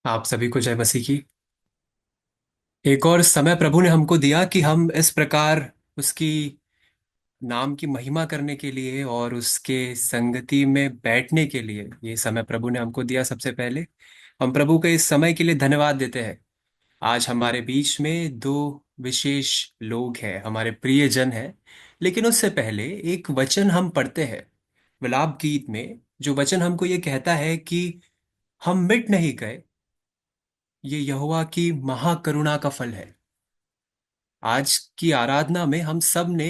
आप सभी को जय मसीह की। एक और समय प्रभु ने हमको दिया कि हम इस प्रकार उसकी नाम की महिमा करने के लिए और उसके संगति में बैठने के लिए ये समय प्रभु ने हमको दिया। सबसे पहले हम प्रभु के इस समय के लिए धन्यवाद देते हैं। आज हमारे बीच में दो विशेष लोग हैं, हमारे प्रियजन हैं। लेकिन उससे पहले एक वचन हम पढ़ते हैं विलाप गीत में, जो वचन हमको ये कहता है कि हम मिट नहीं गए, ये यहोवा की महाकरुणा का फल है। आज की आराधना में हम सब ने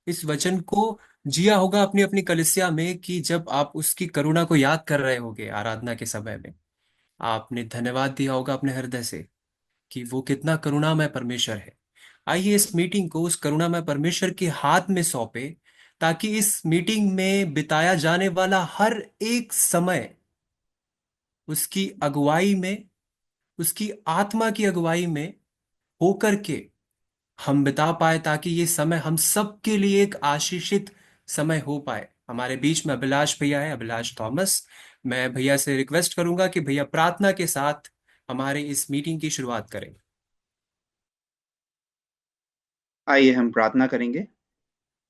इस वचन को जिया होगा अपनी अपनी कलिसिया में, कि जब आप उसकी करुणा को याद कर रहे होगे आराधना के समय में, आपने धन्यवाद दिया होगा अपने हृदय से कि वो कितना करुणामय परमेश्वर है। आइए इस मीटिंग को उस करुणामय परमेश्वर के हाथ में सौंपे, ताकि इस मीटिंग में बिताया जाने वाला हर एक समय उसकी अगुवाई में, उसकी आत्मा की अगुवाई में होकर के हम बिता पाए, ताकि ये समय हम सब के लिए एक आशीषित समय हो पाए। हमारे बीच में अभिलाष भैया है, अभिलाष थॉमस। मैं भैया से रिक्वेस्ट करूंगा कि भैया प्रार्थना के साथ हमारे इस मीटिंग की शुरुआत करें। आइए हम प्रार्थना करेंगे।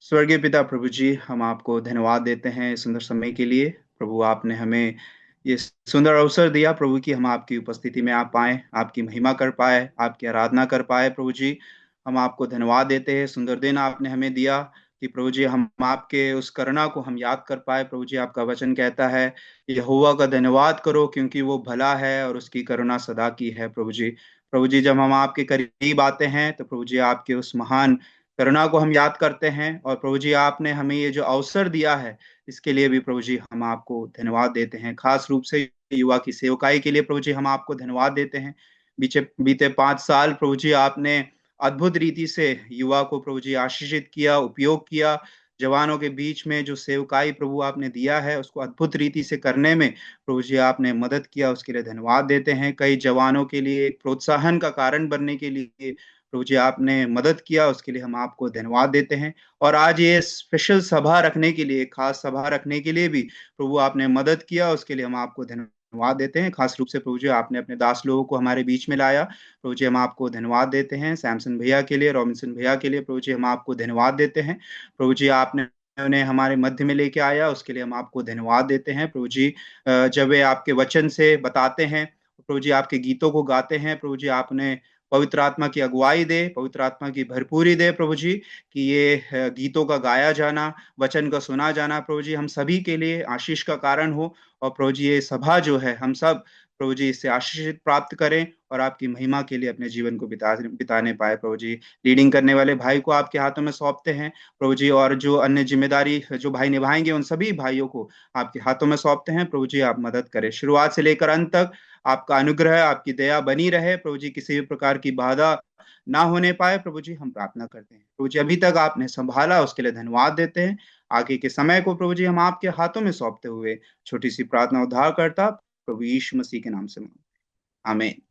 स्वर्गीय पिता प्रभु जी, हम आपको धन्यवाद देते हैं इस सुंदर समय के लिए। प्रभु, आपने हमें ये सुंदर अवसर दिया प्रभु कि हम आपकी उपस्थिति में आ पाए, आपकी महिमा कर पाए, आपकी आराधना कर पाए। प्रभु जी, हम आपको धन्यवाद देते हैं। सुंदर दिन आपने हमें दिया कि प्रभु जी हम आपके उस करुणा को हम याद कर पाए। प्रभु जी, आपका वचन कहता है यहोवा का धन्यवाद करो क्योंकि वो भला है और उसकी करुणा सदा की है। प्रभु जी, प्रभु जी, जब हम आपके करीब आते हैं तो प्रभु जी आपके उस महान करुणा को हम याद करते हैं। और प्रभु जी, आपने हमें ये जो अवसर दिया है इसके लिए भी प्रभु जी हम आपको धन्यवाद देते हैं। खास रूप से युवा की सेवकाई के लिए प्रभु जी हम आपको धन्यवाद देते हैं। बीते बीते 5 साल प्रभु जी आपने अद्भुत रीति से युवा को प्रभु जी आशीषित किया, उपयोग किया। जवानों के बीच में जो सेवकाई प्रभु आपने दिया है उसको अद्भुत रीति से करने में प्रभु जी आपने मदद किया, उसके लिए धन्यवाद देते हैं। कई जवानों के लिए एक प्रोत्साहन का कारण बनने के लिए प्रभु जी आपने मदद किया, उसके लिए हम आपको धन्यवाद देते हैं। और आज ये स्पेशल सभा रखने के लिए, खास सभा रखने के लिए भी प्रभु आपने मदद किया, उसके लिए हम आपको धन्यवाद देते हैं। खास रूप से प्रभु जी आपने अपने दास लोगों को हमारे बीच में लाया, प्रभु जी हम आपको धन्यवाद देते हैं। सैमसन भैया के लिए, रॉबिन्सन भैया के लिए प्रभु जी हम आपको धन्यवाद देते हैं। प्रभु जी आपने उन्हें हमारे मध्य में लेके आया, उसके लिए हम आपको धन्यवाद देते हैं। प्रभु जी, जब वे आपके वचन से बताते हैं, प्रभु जी आपके गीतों को गाते हैं, प्रभु जी आपने पवित्र आत्मा की अगुवाई दे, पवित्र आत्मा की भरपूरी दे प्रभु जी, कि ये गीतों का गाया जाना, वचन का सुना जाना प्रभु जी हम सभी के लिए आशीष का कारण हो। और प्रभु जी ये सभा जो है हम सब प्रभु जी इससे आशीष प्राप्त करें और आपकी महिमा के लिए अपने जीवन को बिताने पाए। प्रभु जी, लीडिंग करने वाले भाई को आपके हाथों में सौंपते हैं प्रभु जी, और जो अन्य जिम्मेदारी जो भाई निभाएंगे उन सभी भाइयों को आपके हाथों में सौंपते हैं। प्रभु जी आप मदद करें, शुरुआत से लेकर अंत तक आपका अनुग्रह, आपकी दया बनी रहे प्रभु जी, किसी भी प्रकार की बाधा ना होने पाए। प्रभु जी हम प्रार्थना करते हैं, प्रभु जी अभी तक आपने संभाला उसके लिए धन्यवाद देते हैं। आगे के समय को प्रभु जी हम आपके हाथों में सौंपते हुए छोटी सी प्रार्थना उद्धार करता प्रभु यीशु मसीह के नाम से मांगते हैं। आमीन।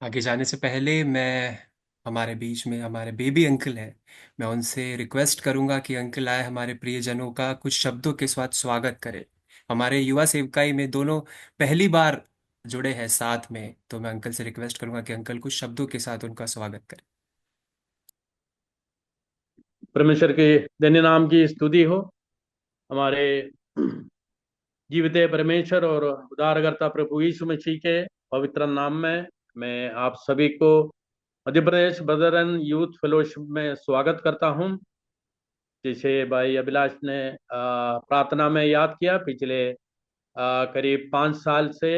आगे जाने से पहले मैं, हमारे बीच में हमारे बेबी अंकल हैं, मैं उनसे रिक्वेस्ट करूंगा कि अंकल आए हमारे प्रियजनों का कुछ शब्दों के साथ स्वागत करें। हमारे युवा सेवकाई में दोनों पहली बार जुड़े हैं साथ में, तो मैं अंकल से रिक्वेस्ट करूंगा कि अंकल कुछ शब्दों के साथ उनका स्वागत करें। परमेश्वर के धन्य नाम की स्तुति हो। हमारे जीवित परमेश्वर और उद्धारकर्ता प्रभु यीशु मसीह के पवित्र नाम में मैं आप सभी को Madhya Pradesh Brethren youth fellowship में स्वागत करता हूं। जैसे भाई अभिलाष ने प्रार्थना में याद किया, पिछले करीब 5 साल से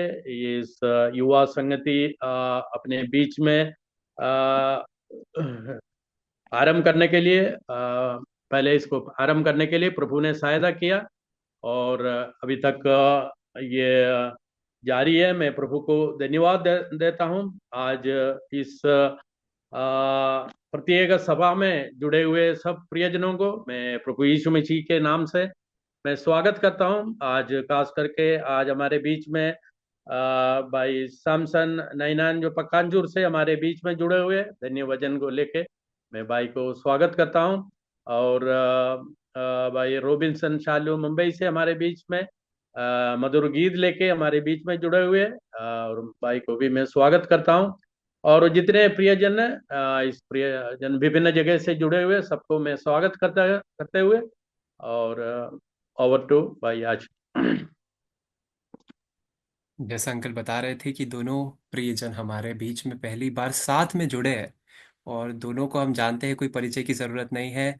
इस युवा संगति अपने बीच में आरंभ करने के लिए पहले इसको आरंभ करने के लिए प्रभु ने सहायता किया और अभी तक ये जारी है। मैं प्रभु को धन्यवाद देता हूँ। आज इस प्रत्येक सभा में जुड़े हुए सब प्रियजनों को मैं प्रभु यीशु मसीह के नाम से मैं स्वागत करता हूं। आज खास करके आज हमारे बीच में भाई सैमसन नैनान जो पकांजूर से हमारे बीच में जुड़े हुए धन्य वचन को लेके मैं भाई को स्वागत करता हूं। और भाई रोबिन्सन शालू मुंबई से हमारे बीच में मधुर गीत लेके हमारे बीच में जुड़े हुए और भाई को भी मैं स्वागत करता हूं। और जितने प्रियजन इस प्रियजन विभिन्न जगह से जुड़े हुए सबको मैं स्वागत करते हुए और ओवर टू भाई आज। जैसा अंकल बता रहे थे कि दोनों प्रियजन हमारे बीच में पहली बार साथ में जुड़े हैं और दोनों को हम जानते हैं, कोई परिचय की जरूरत नहीं है,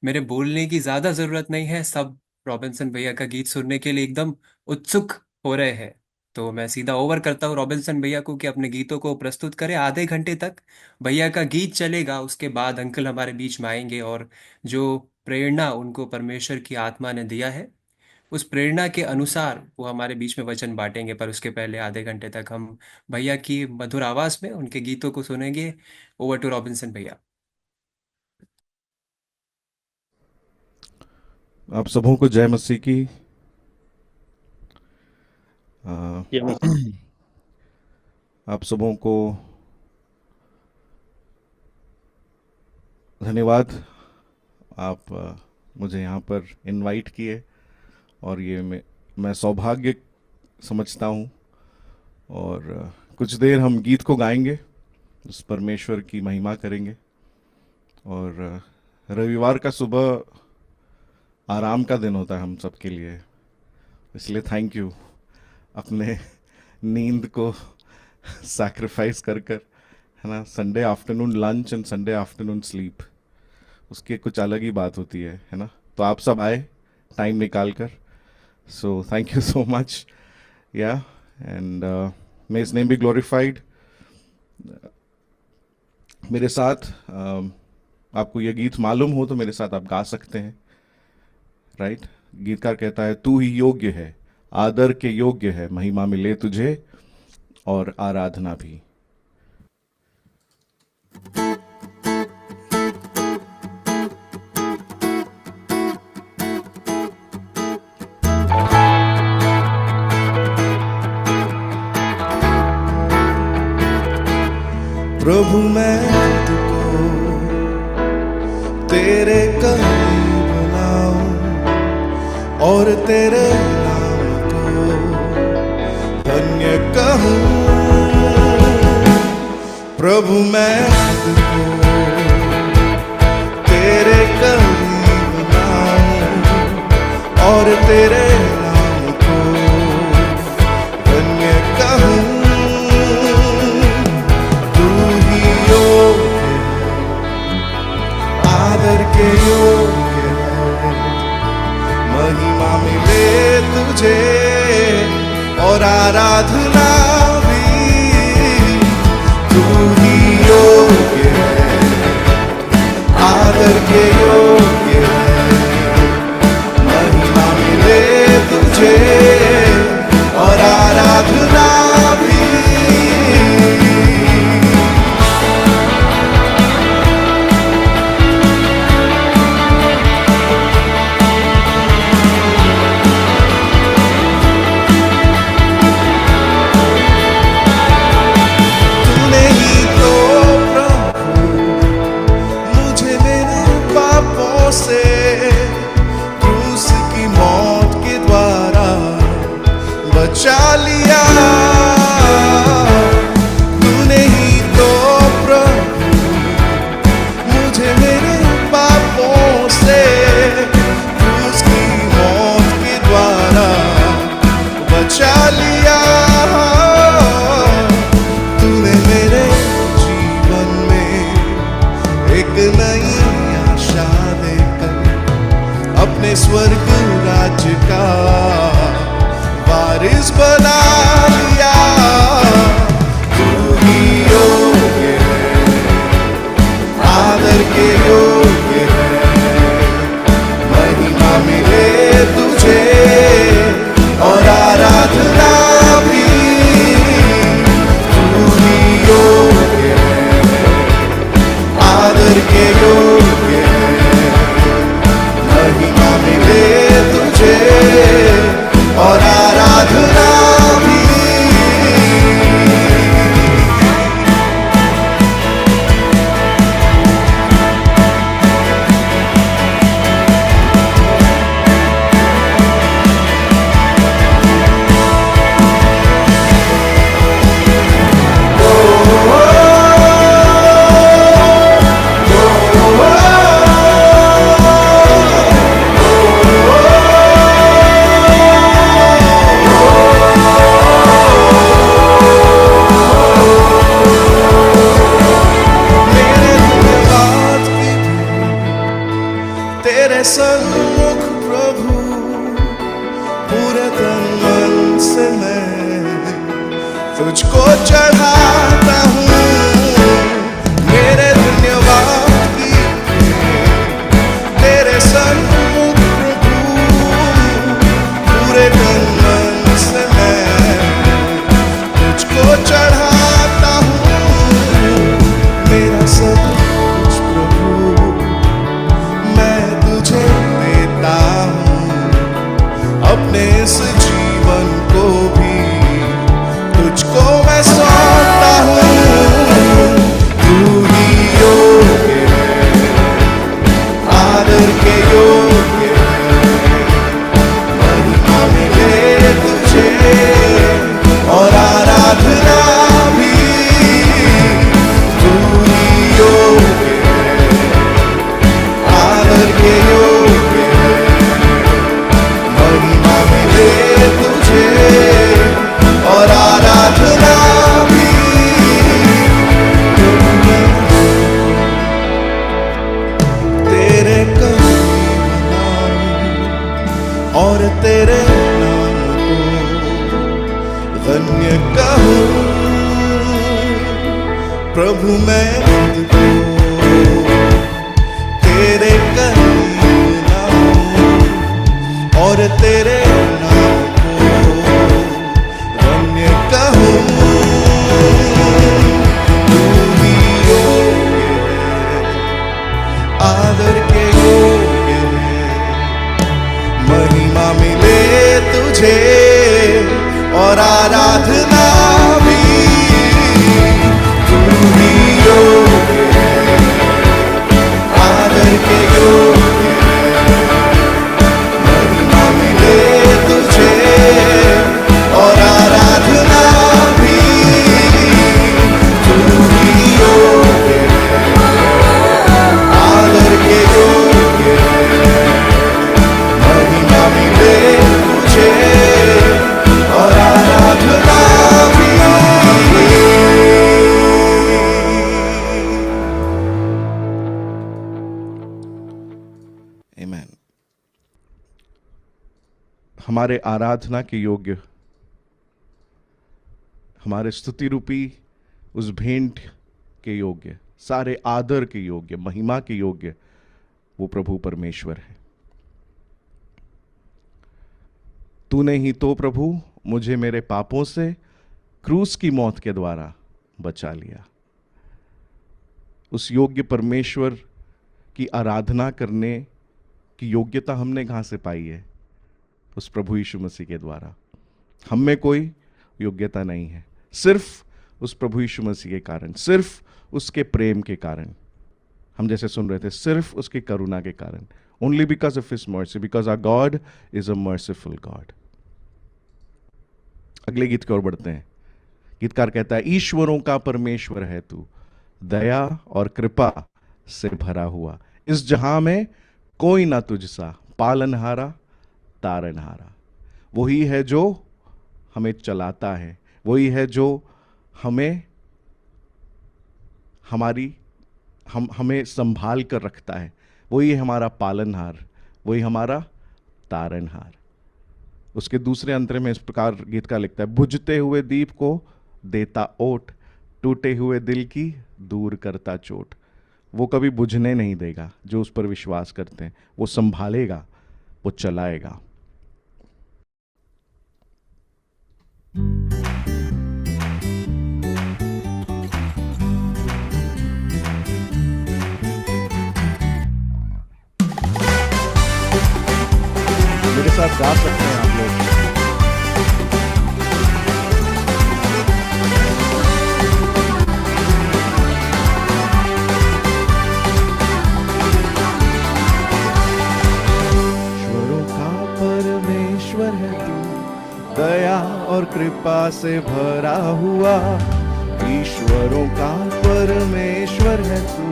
मेरे बोलने की ज्यादा जरूरत नहीं है। सब रॉबिन्सन भैया का गीत सुनने के लिए एकदम उत्सुक हो रहे हैं। तो मैं सीधा ओवर करता हूँ रॉबिन्सन भैया को कि अपने गीतों को प्रस्तुत करें। आधे घंटे तक भैया का गीत चलेगा, उसके बाद अंकल हमारे बीच में आएंगे और जो प्रेरणा उनको परमेश्वर की आत्मा ने दिया है उस प्रेरणा के अनुसार वो हमारे बीच में वचन बांटेंगे। पर उसके पहले आधे घंटे तक हम भैया की मधुर आवाज में उनके गीतों को सुनेंगे। ओवर टू रॉबिन्सन भैया। आप सबों को जय मसीह की। आ, ये मसीह। आप सबों को धन्यवाद। आप मुझे यहाँ पर इनवाइट किए और ये मैं सौभाग्य समझता हूँ। और कुछ देर हम गीत को गाएंगे, उस परमेश्वर की महिमा करेंगे। और रविवार का सुबह आराम का दिन होता है हम सब के लिए, इसलिए थैंक यू अपने नींद को सैक्रिफाइस कर कर, है ना। Sunday afternoon lunch and Sunday afternoon sleep, उसकी कुछ अलग ही बात होती है ना। तो आप सब आए टाइम निकाल कर, so thank you so much yeah and may his name be glorified. मेरे साथ आपको ये गीत मालूम हो तो मेरे साथ आप गा सकते हैं, राइट। गीतकार कहता है, तू ही योग्य है, आदर के योग्य है, महिमा मिले तुझे और आराधना भी। प्रभु मैं तुझको तेरे करीब लाऊं और तेरे नाम को धन्य कहूं। प्रभु मैं तुझको तेरे करीब लाऊं और तेरे नाम को धन्य कहूं। आदर के योग्य है, महिमा मिले तुझे और आराधना भी। तू ही योग्य है, आदर के योग्य है, महिमा मिले तुझे और आराधना भी। से क्रूस की मौत के द्वारा तुझको चढ़ाता हूँ। मेरे धन्यवाद की तेरे सन्मुख प्रभु, पूरे तन मन से मैं तुझको चढ़ाता हूँ। मेरा सब कुछ प्रभु मैं तुझे देता हूँ, अपने इस जीवन को भी तुझको मैं सौंपता हूँ। तू ही योग्य है, आदर के योग्य है, महिमा मिले तुझे और आराधना भी। तू ही योग्य है, आदर के योग्य है, महिमा मिले तुझे और आराधना भी। तेरे करीब हूँ और तेरे नाम को धन्य कहूँ। प्रभु मैं तुझको तेरे करीब हूँ और तेरे नाम को धन्य कहूँ। तू ही योग्य है, आदर के योग्य है, महिमा मिले तुझे और आराधना भी। तू ही योग्य है, आदर के योग्य है, महिमा मिले तुझे और आराधना भी। तू ही योग्य है, आदर के योग्य है, महिमा मिले तुझे और आराधना भी। आमीन। हमारे आराधना के योग्य, हमारे स्तुति रूपी उस भेंट के योग्य, सारे आदर के योग्य, महिमा के योग्य वो प्रभु परमेश्वर है। तूने ही तो प्रभु मुझे मेरे पापों से क्रूस की मौत के द्वारा बचा लिया। उस योग्य परमेश्वर की आराधना करने की योग्यता हमने कहाँ से पाई है? उस प्रभु यीशु मसीह के द्वारा। हम में कोई योग्यता नहीं है, सिर्फ उस प्रभु यीशु मसीह के कारण, सिर्फ उसके प्रेम के कारण। हम जैसे सुन रहे थे, सिर्फ उसकी करुणा के कारण। Only because of his mercy, because our God is a merciful God. अगले गीत की ओर बढ़ते हैं। गीतकार कहता है, ईश्वरों का परमेश्वर है तू, दया और कृपा से भरा हुआ, इस जहां में कोई ना तुझसा, पालनहारा तारनहारा। वही है जो हमें चलाता है, वही है जो हमें हमें संभाल कर रखता है, वही है हमारा पालनहार, वही हमारा तारनहार। उसके दूसरे अंतरे में इस प्रकार गीत का लिखता है, बुझते हुए दीप को देता ओट, टूटे हुए दिल की दूर करता चोट। वो कभी बुझने नहीं देगा, जो उस पर विश्वास करते हैं वो संभालेगा, वो चलाएगा। मेरे साथ गा सकते हैं आप लोग। ईश्वरों का परमेश्वर है तू, दया और कृपा से भरा हुआ। ईश्वरों का परमेश्वर है तू,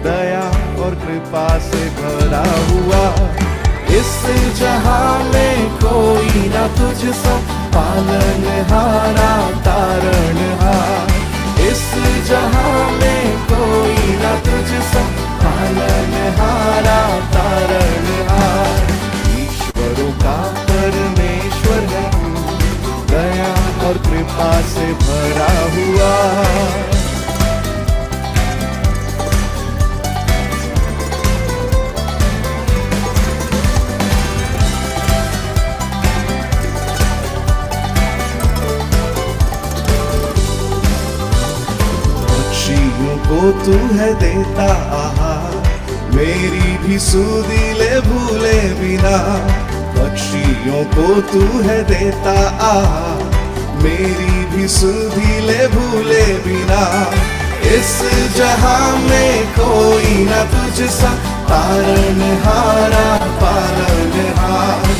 दया और कृपा से भरा हुआ। इस जहां में कोई ना तुझसा, पालनहारा तारणहार। इस जहां में कोई ना तुझसा, पालनहारा तारणहार। ईश्वरों का परमेश्वर है, दया और कृपा से भरा को तू है देता आहार, मेरी भी सूदी ले भूले बिना। पक्षियों को तू है देता आहार, मेरी भी सूदी ले भूले बिना। इस जहां में कोई ना तुझसा तारनहारा पालनहार,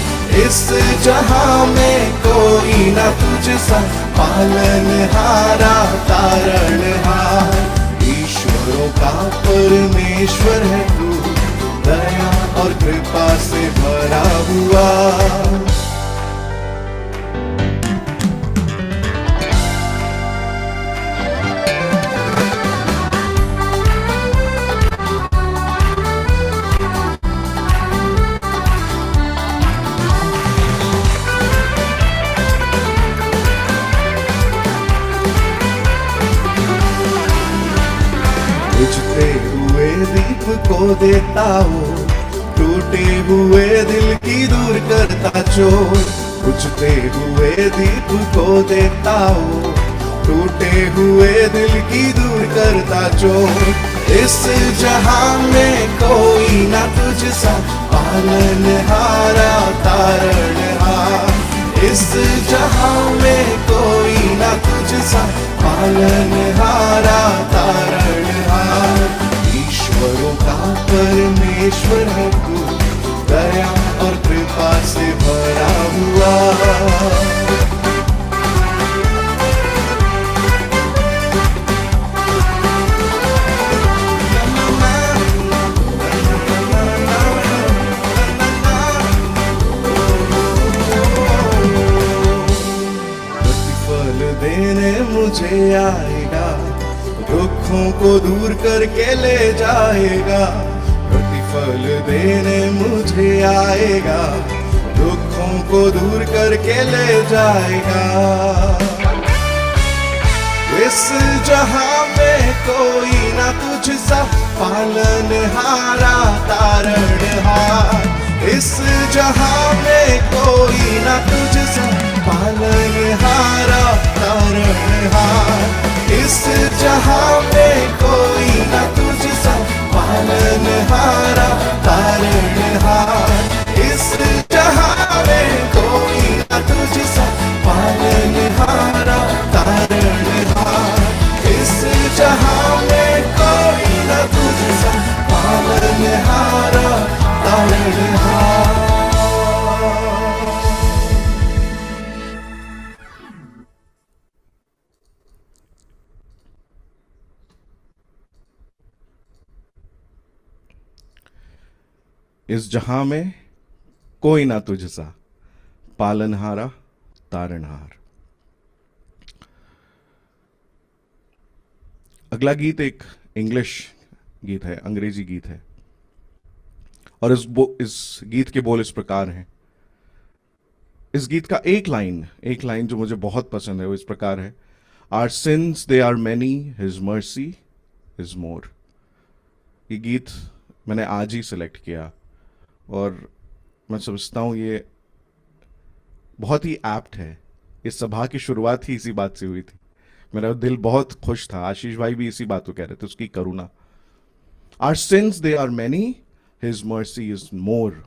इस जहां में कोई ना तुझसा पालनहारा तारणहार। ईश्वरों का परमेश्वर है तू, दया और कृपा से भरा हुआ। बुझते हुए दीप को देता हो, टूटे हुए दिल की दूर करता चोर। बुझते हुए दीप को देता हो, टूटे हुए दिल की दूर करता चोर। इस जहां में कोई ना तुझसा पालनहारा तारणहार, इस जहां में कोई ना तुझसा पालनहारा तारणहार। ईश्वरों का परमेश्वर है तू, दया और कृपा से भरा हुआ। प्रतिफल देने मुझे आएगा, दुखों को दूर करके ले जाएगा। प्रतिफल देने मुझे आएगा, दुखों को दूर करके ले जाएगा। इस जहां में कोई ना तुझसा पालनहारा तारणहार, इस जहां में कोई ना तुझसा पालनहारा तारणहार। इस जहां में कोई ना तुझसा पालनहारा तारणहार, इस जहां में कोई ना तुझसा पालनहारा तारणहार। इस जहां में कोई ना तुझसा पालनहारा तारणहार। इस जहां में कोई ना तुझसा पालनहारा तारणहार। अगला गीत एक इंग्लिश गीत है, अंग्रेजी गीत है, और इस गीत के बोल इस प्रकार हैं। इस गीत का एक लाइन जो मुझे बहुत पसंद है वो इस प्रकार है, our since they are many, his mercy is more. ये गीत मैंने आज ही सिलेक्ट किया और मैं समझता हूँ ये बहुत ही एप्ट है। इस सभा की शुरुआत ही इसी बात से हुई थी। मेरा दिल बहुत खुश था, आशीष भाई भी इसी बात को कह रहे थे, उसकी करुणा। Are since they are many, his mercy is more.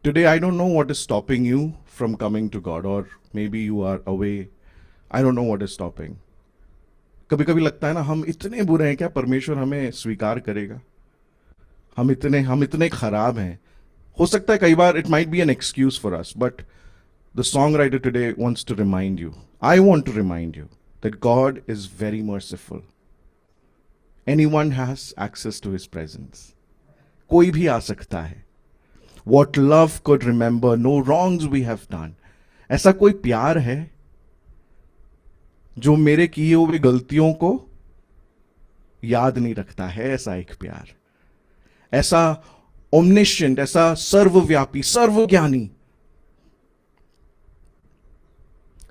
Today, I don't know what is stopping you from coming to God, or maybe you are away. I don't know what is stopping. कभी कभी लगता है ना, हम इतने बुरे हैं, क्या परमेश्वर हमें स्वीकार करेगा? हम इतने खराब हैं। हो सकता है कई बार it might be an excuse for us, but the songwriter today wants to remind you, I want to remind you that God is very merciful. Anyone has access to his presence. कोई भी आ सकता है। What love could remember no wrongs we have done. ऐसा कोई प्यार है जो मेरे किए हुए गलतियों को याद नहीं रखता है? ऐसा एक प्यार, ऐसा ओमनिशेंट, ऐसा सर्वव्यापी, सर्वज्ञानी,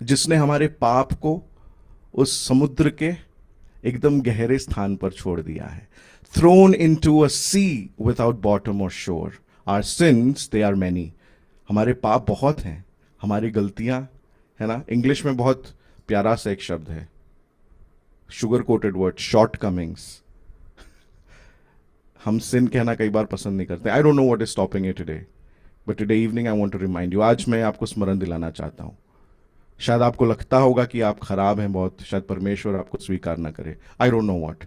जिसने हमारे पाप को उस समुद्र के एकदम गहरे स्थान पर छोड़ दिया है। Thrown into a sea without bottom or shore. Our sins they are many. हमारे पाप बहुत हैं, हमारी गलतियां, है ना। इंग्लिश में बहुत प्यारा सा एक शब्द है, शुगर कोटेड वर्ड, शॉर्टकमिंग्स, हम सिन कहना कई बार पसंद नहीं करते. I don't know what is stopping it today, but today evening I want to remind you. आज मैं आपको स्मरण दिलाना चाहता हूँ. शायद आपको लगता होगा कि आप खराब हैं बहुत, शायद परमेश्वर आपको स्वीकार ना करे. I don't know what,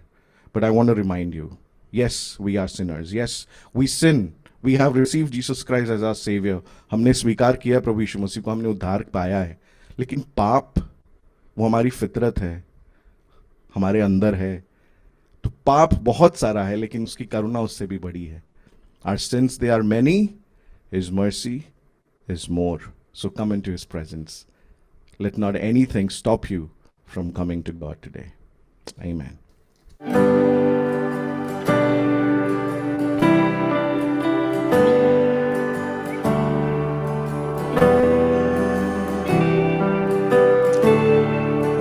but I want to remind you, yes, we are sinners. Yes, we sin. We have received Jesus Christ as our Savior. हमने स्वीकार किया प्रभु यीशु मसीह को, हमने उद्धार पाया है. लेकिन पाप वो हमारी फितरत है, हमारे अंदर है. तो पाप बहुत सारा है, लेकिन उसकी करुणा उससे भी बड़ी है. Our sins, they are many. His mercy is more. So come into His presence. Let not anything stop you from coming to God today. Amen.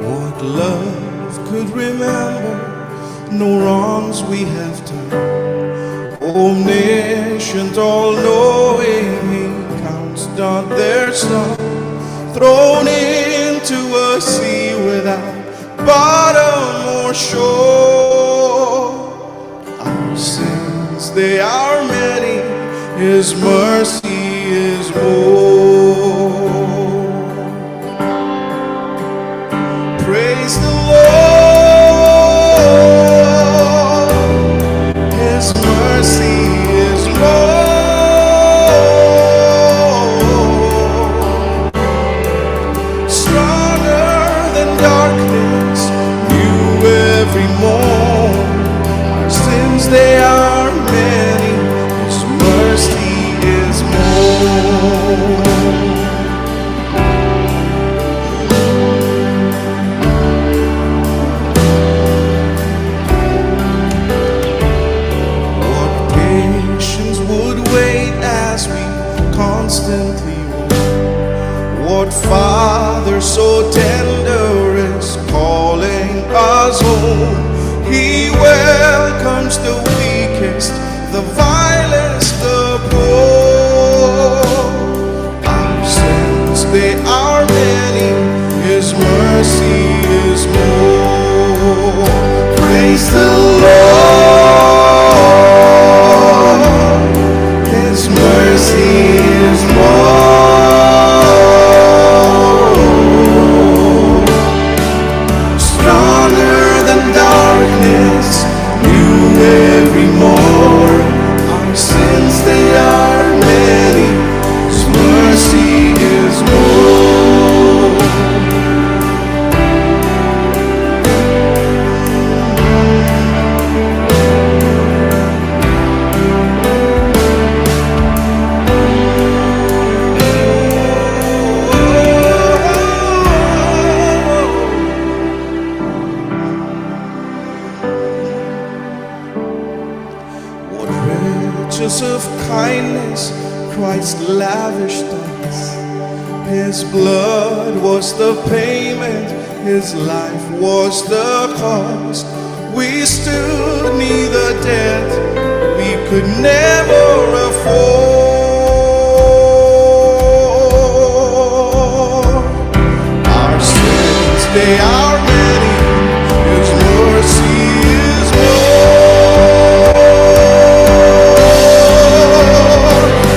What love could remember, no wrongs we have done. Omniscient, all-knowing, He counts not their song. Thrown into a sea without bottom or shore. Our sins, they are many, His mercy is more. Praise the Lord, His mercy is more. Stronger than darkness, new every morn. Our sins, they are many, His mercy is more. What patience would wait as we constantly walk. What Father so tender is calling us home. He welcomes the weakest, the vilest, the poor. Our sins, they are many, His mercy is more. Praise the Lord, His mercy is more. Stronger than darkness, new every morn. Our sins, they are many, His mercy is more. What riches of kindness Christ lavished on us. His blood was the payment, His life was the cost. We stood neither debt we could never afford. Our sins, they are many, His mercy is more.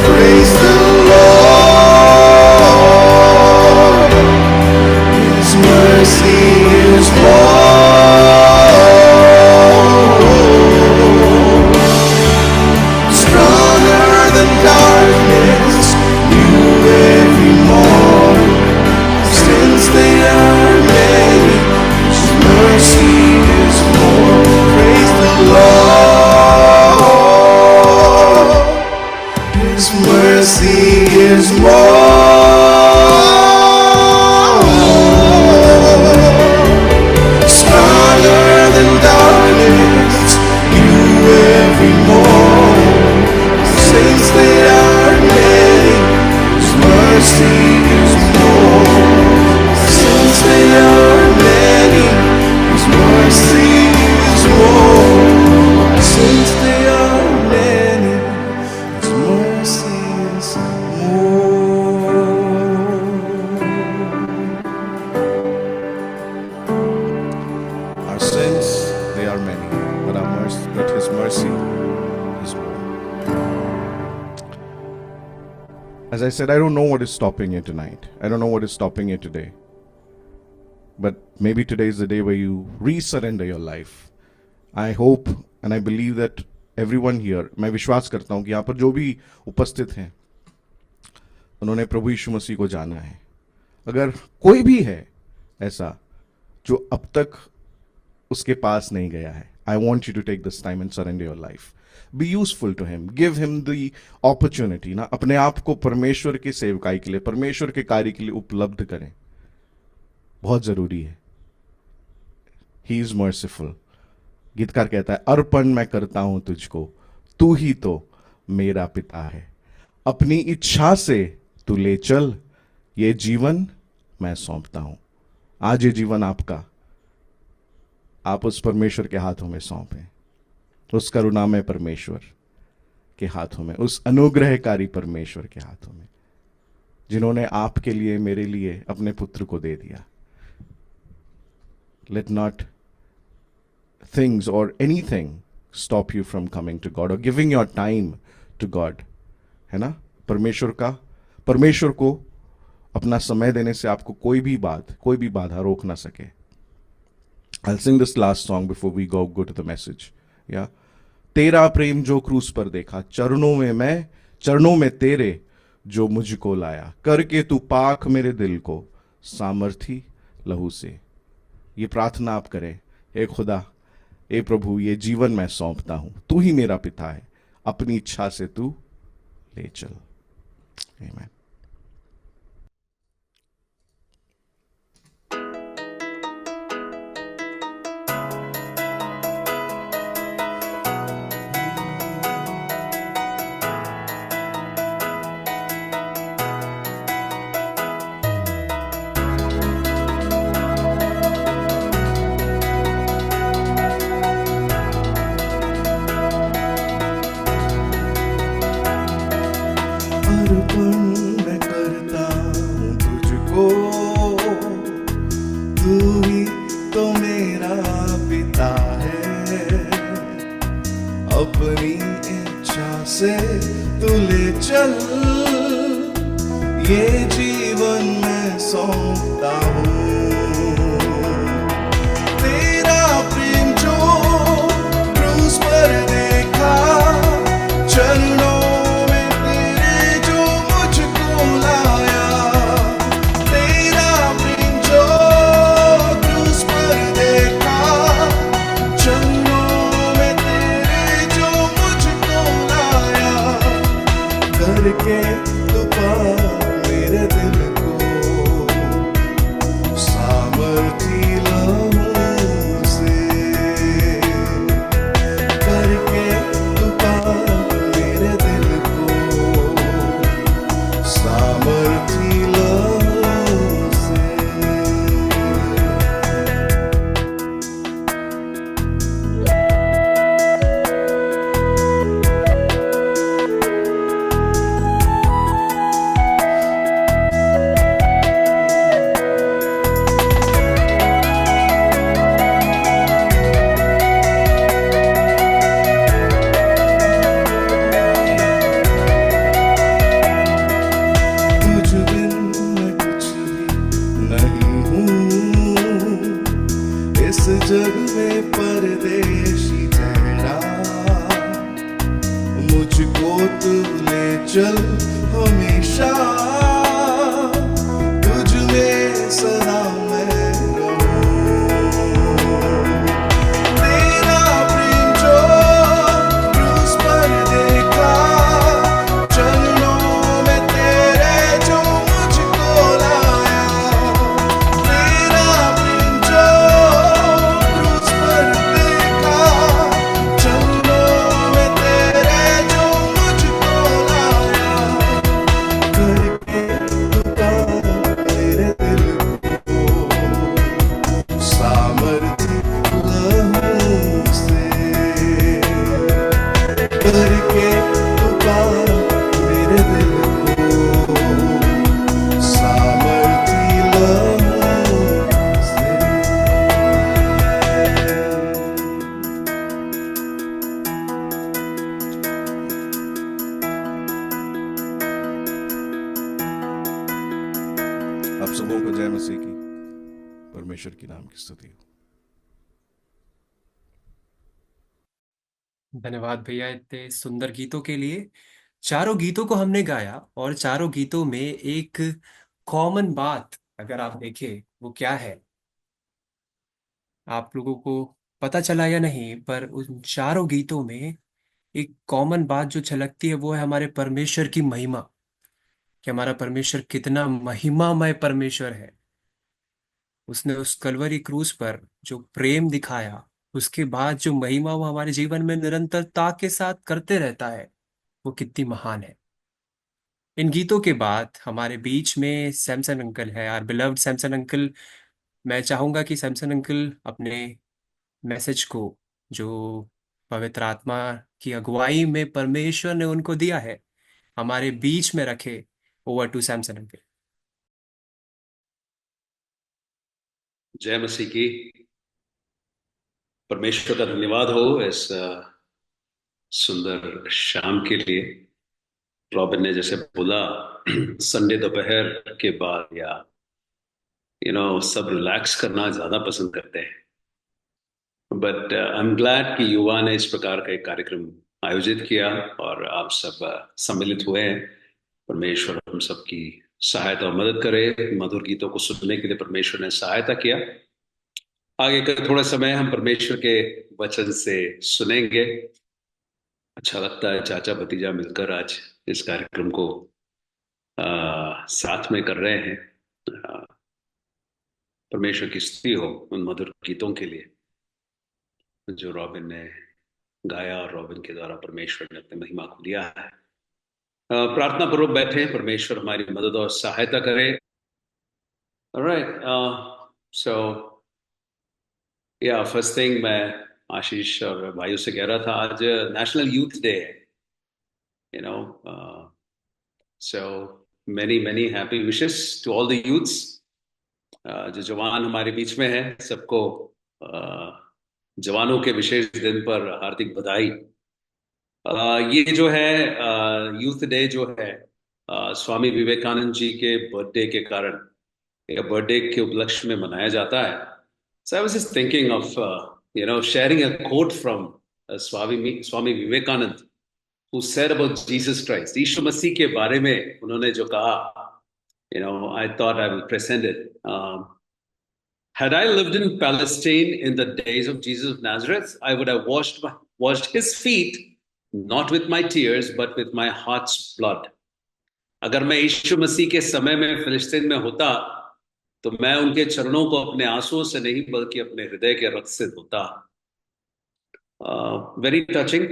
Praise the Lord, His mercy is more. Stronger than darkness, new every morn. Since they are many, His mercy is more. Praise the Lord, His mercy is more. As I said, I don't know what is stopping you tonight. I don't know what is stopping you today. But maybe today is the day where you re-surrender your life. I hope and I believe that everyone here, मैं विश्वास करता हूं कि यहाँ पर जो भी उपस्थित हैं उन्होंने प्रभु यीशु मसीह को जाना है. अगर कोई भी है ऐसा जो अब तक उसके पास नहीं गया है, I want you to take this time and surrender your life. Be useful to him. Give him the opportunity. ना अपने आप को परमेश्वर की सेवकाई के लिए, परमेश्वर के कार्य के लिए उपलब्ध करें. बहुत जरूरी है. He is merciful. गीतकार कहता है, अर्पण मैं करता हूं तुझको, तू ही तो मेरा पिता है. अपनी इच्छा से तू ले चल, ये जीवन मैं सौंपता हूं. आज ये जीवन आपका, आप उस परमेश्वर के हाथों में सौंपें. उस करुणामय परमेश्वर के हाथों में, उस अनुग्रहकारी परमेश्वर के हाथों में, जिन्होंने आपके लिए, मेरे लिए अपने पुत्र को दे दिया. Let not things or anything stop you from coming to God or giving your time to God. है ना? परमेश्वर को अपना समय देने से आपको कोई भी बाधा रोक ना सके. I'll sing this last song before we go to the message. Yeah. तेरा प्रेम जो क्रूस पर देखा, चरणों में तेरे जो मुझको लाया, करके तू पाक मेरे दिल को सामर्थी लहू से. ये प्रार्थना आप करें, हे खुदा, हे प्रभु, ये जीवन मैं सौंपता हूं, तू ही मेरा पिता है, अपनी इच्छा से तू ले चल. आमीन. अर्पण मैं करता हूँ तुझको, तू ही तो मेरा पिता है. अपनी इच्छा से तू ले चल, ये जीवन मैं सौंपता हूँ. तेरा प्रेम जो क्रूस पर देखा, चरणों के तू पा मेरे दिल को सामर्थी लहू से, करके तू पा मेरे दिल को सामर्थी लहू से. जग में परदेशी ठहरा, मुझको तू ले चल हमेशा, तुझ में सदा मैं रहूं. तेरा प्रेम जो क्रूस पर देखा, चरणों में तेरे जो मुझको लाया. तेरा प्रेम जो करके परमेश्वर की नाम की स्तुति हो। धन्यवाद भैया इतने सुंदर गीतों के लिए। चारों गीतों को हमने गाया और चारों गीतों में एक कॉमन बात अगर आप देखें वो क्या है, आप लोगों को पता चला या नहीं, पर उन चारों गीतों में एक कॉमन बात जो झलकती है वो है हमारे परमेश्वर की महिमा, कि हमारा परमेश्वर कितना महिमामय परमेश्वर है। उसने उस कलवरी क्रूस पर जो प्रेम दिखाया, उसके बाद जो महिमा वो हमारे जीवन में निरंतरता के साथ करते रहता है, वो कितनी महान है। इन गीतों के बाद हमारे बीच में सैमसन अंकल है, यार बिलव्ड सैमसन अंकल। मैं चाहूंगा कि सैमसन अंकल अपने मैसेज को, जो पवित्र आत्मा की अगुवाई में परमेश्वर ने उनको दिया है, हमारे बीच में रखे। Over to Samson uncle. जय मसीह की। परमेश्वर का धन्यवाद हो इस सुंदर शाम के लिए। रॉबिन ने जैसे बोला, संडे दोपहर के बाद या सब रिलैक्स करना ज्यादा पसंद करते हैं, बट आई एम ग्लैड कि युवा ने इस प्रकार का एक कार्यक्रम आयोजित किया और आप सब सम्मिलित हुए हैं। परमेश्वर हम सबकी सहायता और मदद करे। मधुर गीतों को सुनने के लिए परमेश्वर ने सहायता किया। आगे का थोड़ा समय हम परमेश्वर के वचन से सुनेंगे। अच्छा लगता है चाचा भतीजा मिलकर आज इस कार्यक्रम को साथ में कर रहे हैं। आ, परमेश्वर की स्तुति हो उन मधुर गीतों के लिए जो रॉबिन ने गाया और रॉबिन के द्वारा परमेश्वर ने अपनी महिमा को दिया है। प्रार्थना पूर्वक बैठे हैं, परमेश्वर हमारी मदद और सहायता करे। ऑलराइट, सो या फर्स्ट थिंग मैं आशीष और भाइयों से कह रहा था, आज नेशनल यूथ डे है। you know so many many happy wishes to all the youths। जो जवान हमारे बीच में है सबको जवानों के विशेष दिन पर हार्दिक बधाई। ये जो है यूथ डे जो है स्वामी विवेकानंद जी के बर्थडे के कारण या बर्थडे के उपलक्ष्य में मनाया जाता है। So I was just thinking of sharing a quote from Swami Vivekananda who said about Jesus Christ, यीशु मसीह के बारे में उन्होंने जो कहा, I thought I will present it. Had I lived in Palestine in the days of Jesus of Nazareth, I would have washed his feet, not with my tears, but with my heart's blood. अगर मैं यीशु मसीह के समय में फिलिस्तीन में होता तो मैं उनके चरणों को अपने आंसुओं से नहीं बल्कि अपने हृदय के रक्त से धोता। Very touching.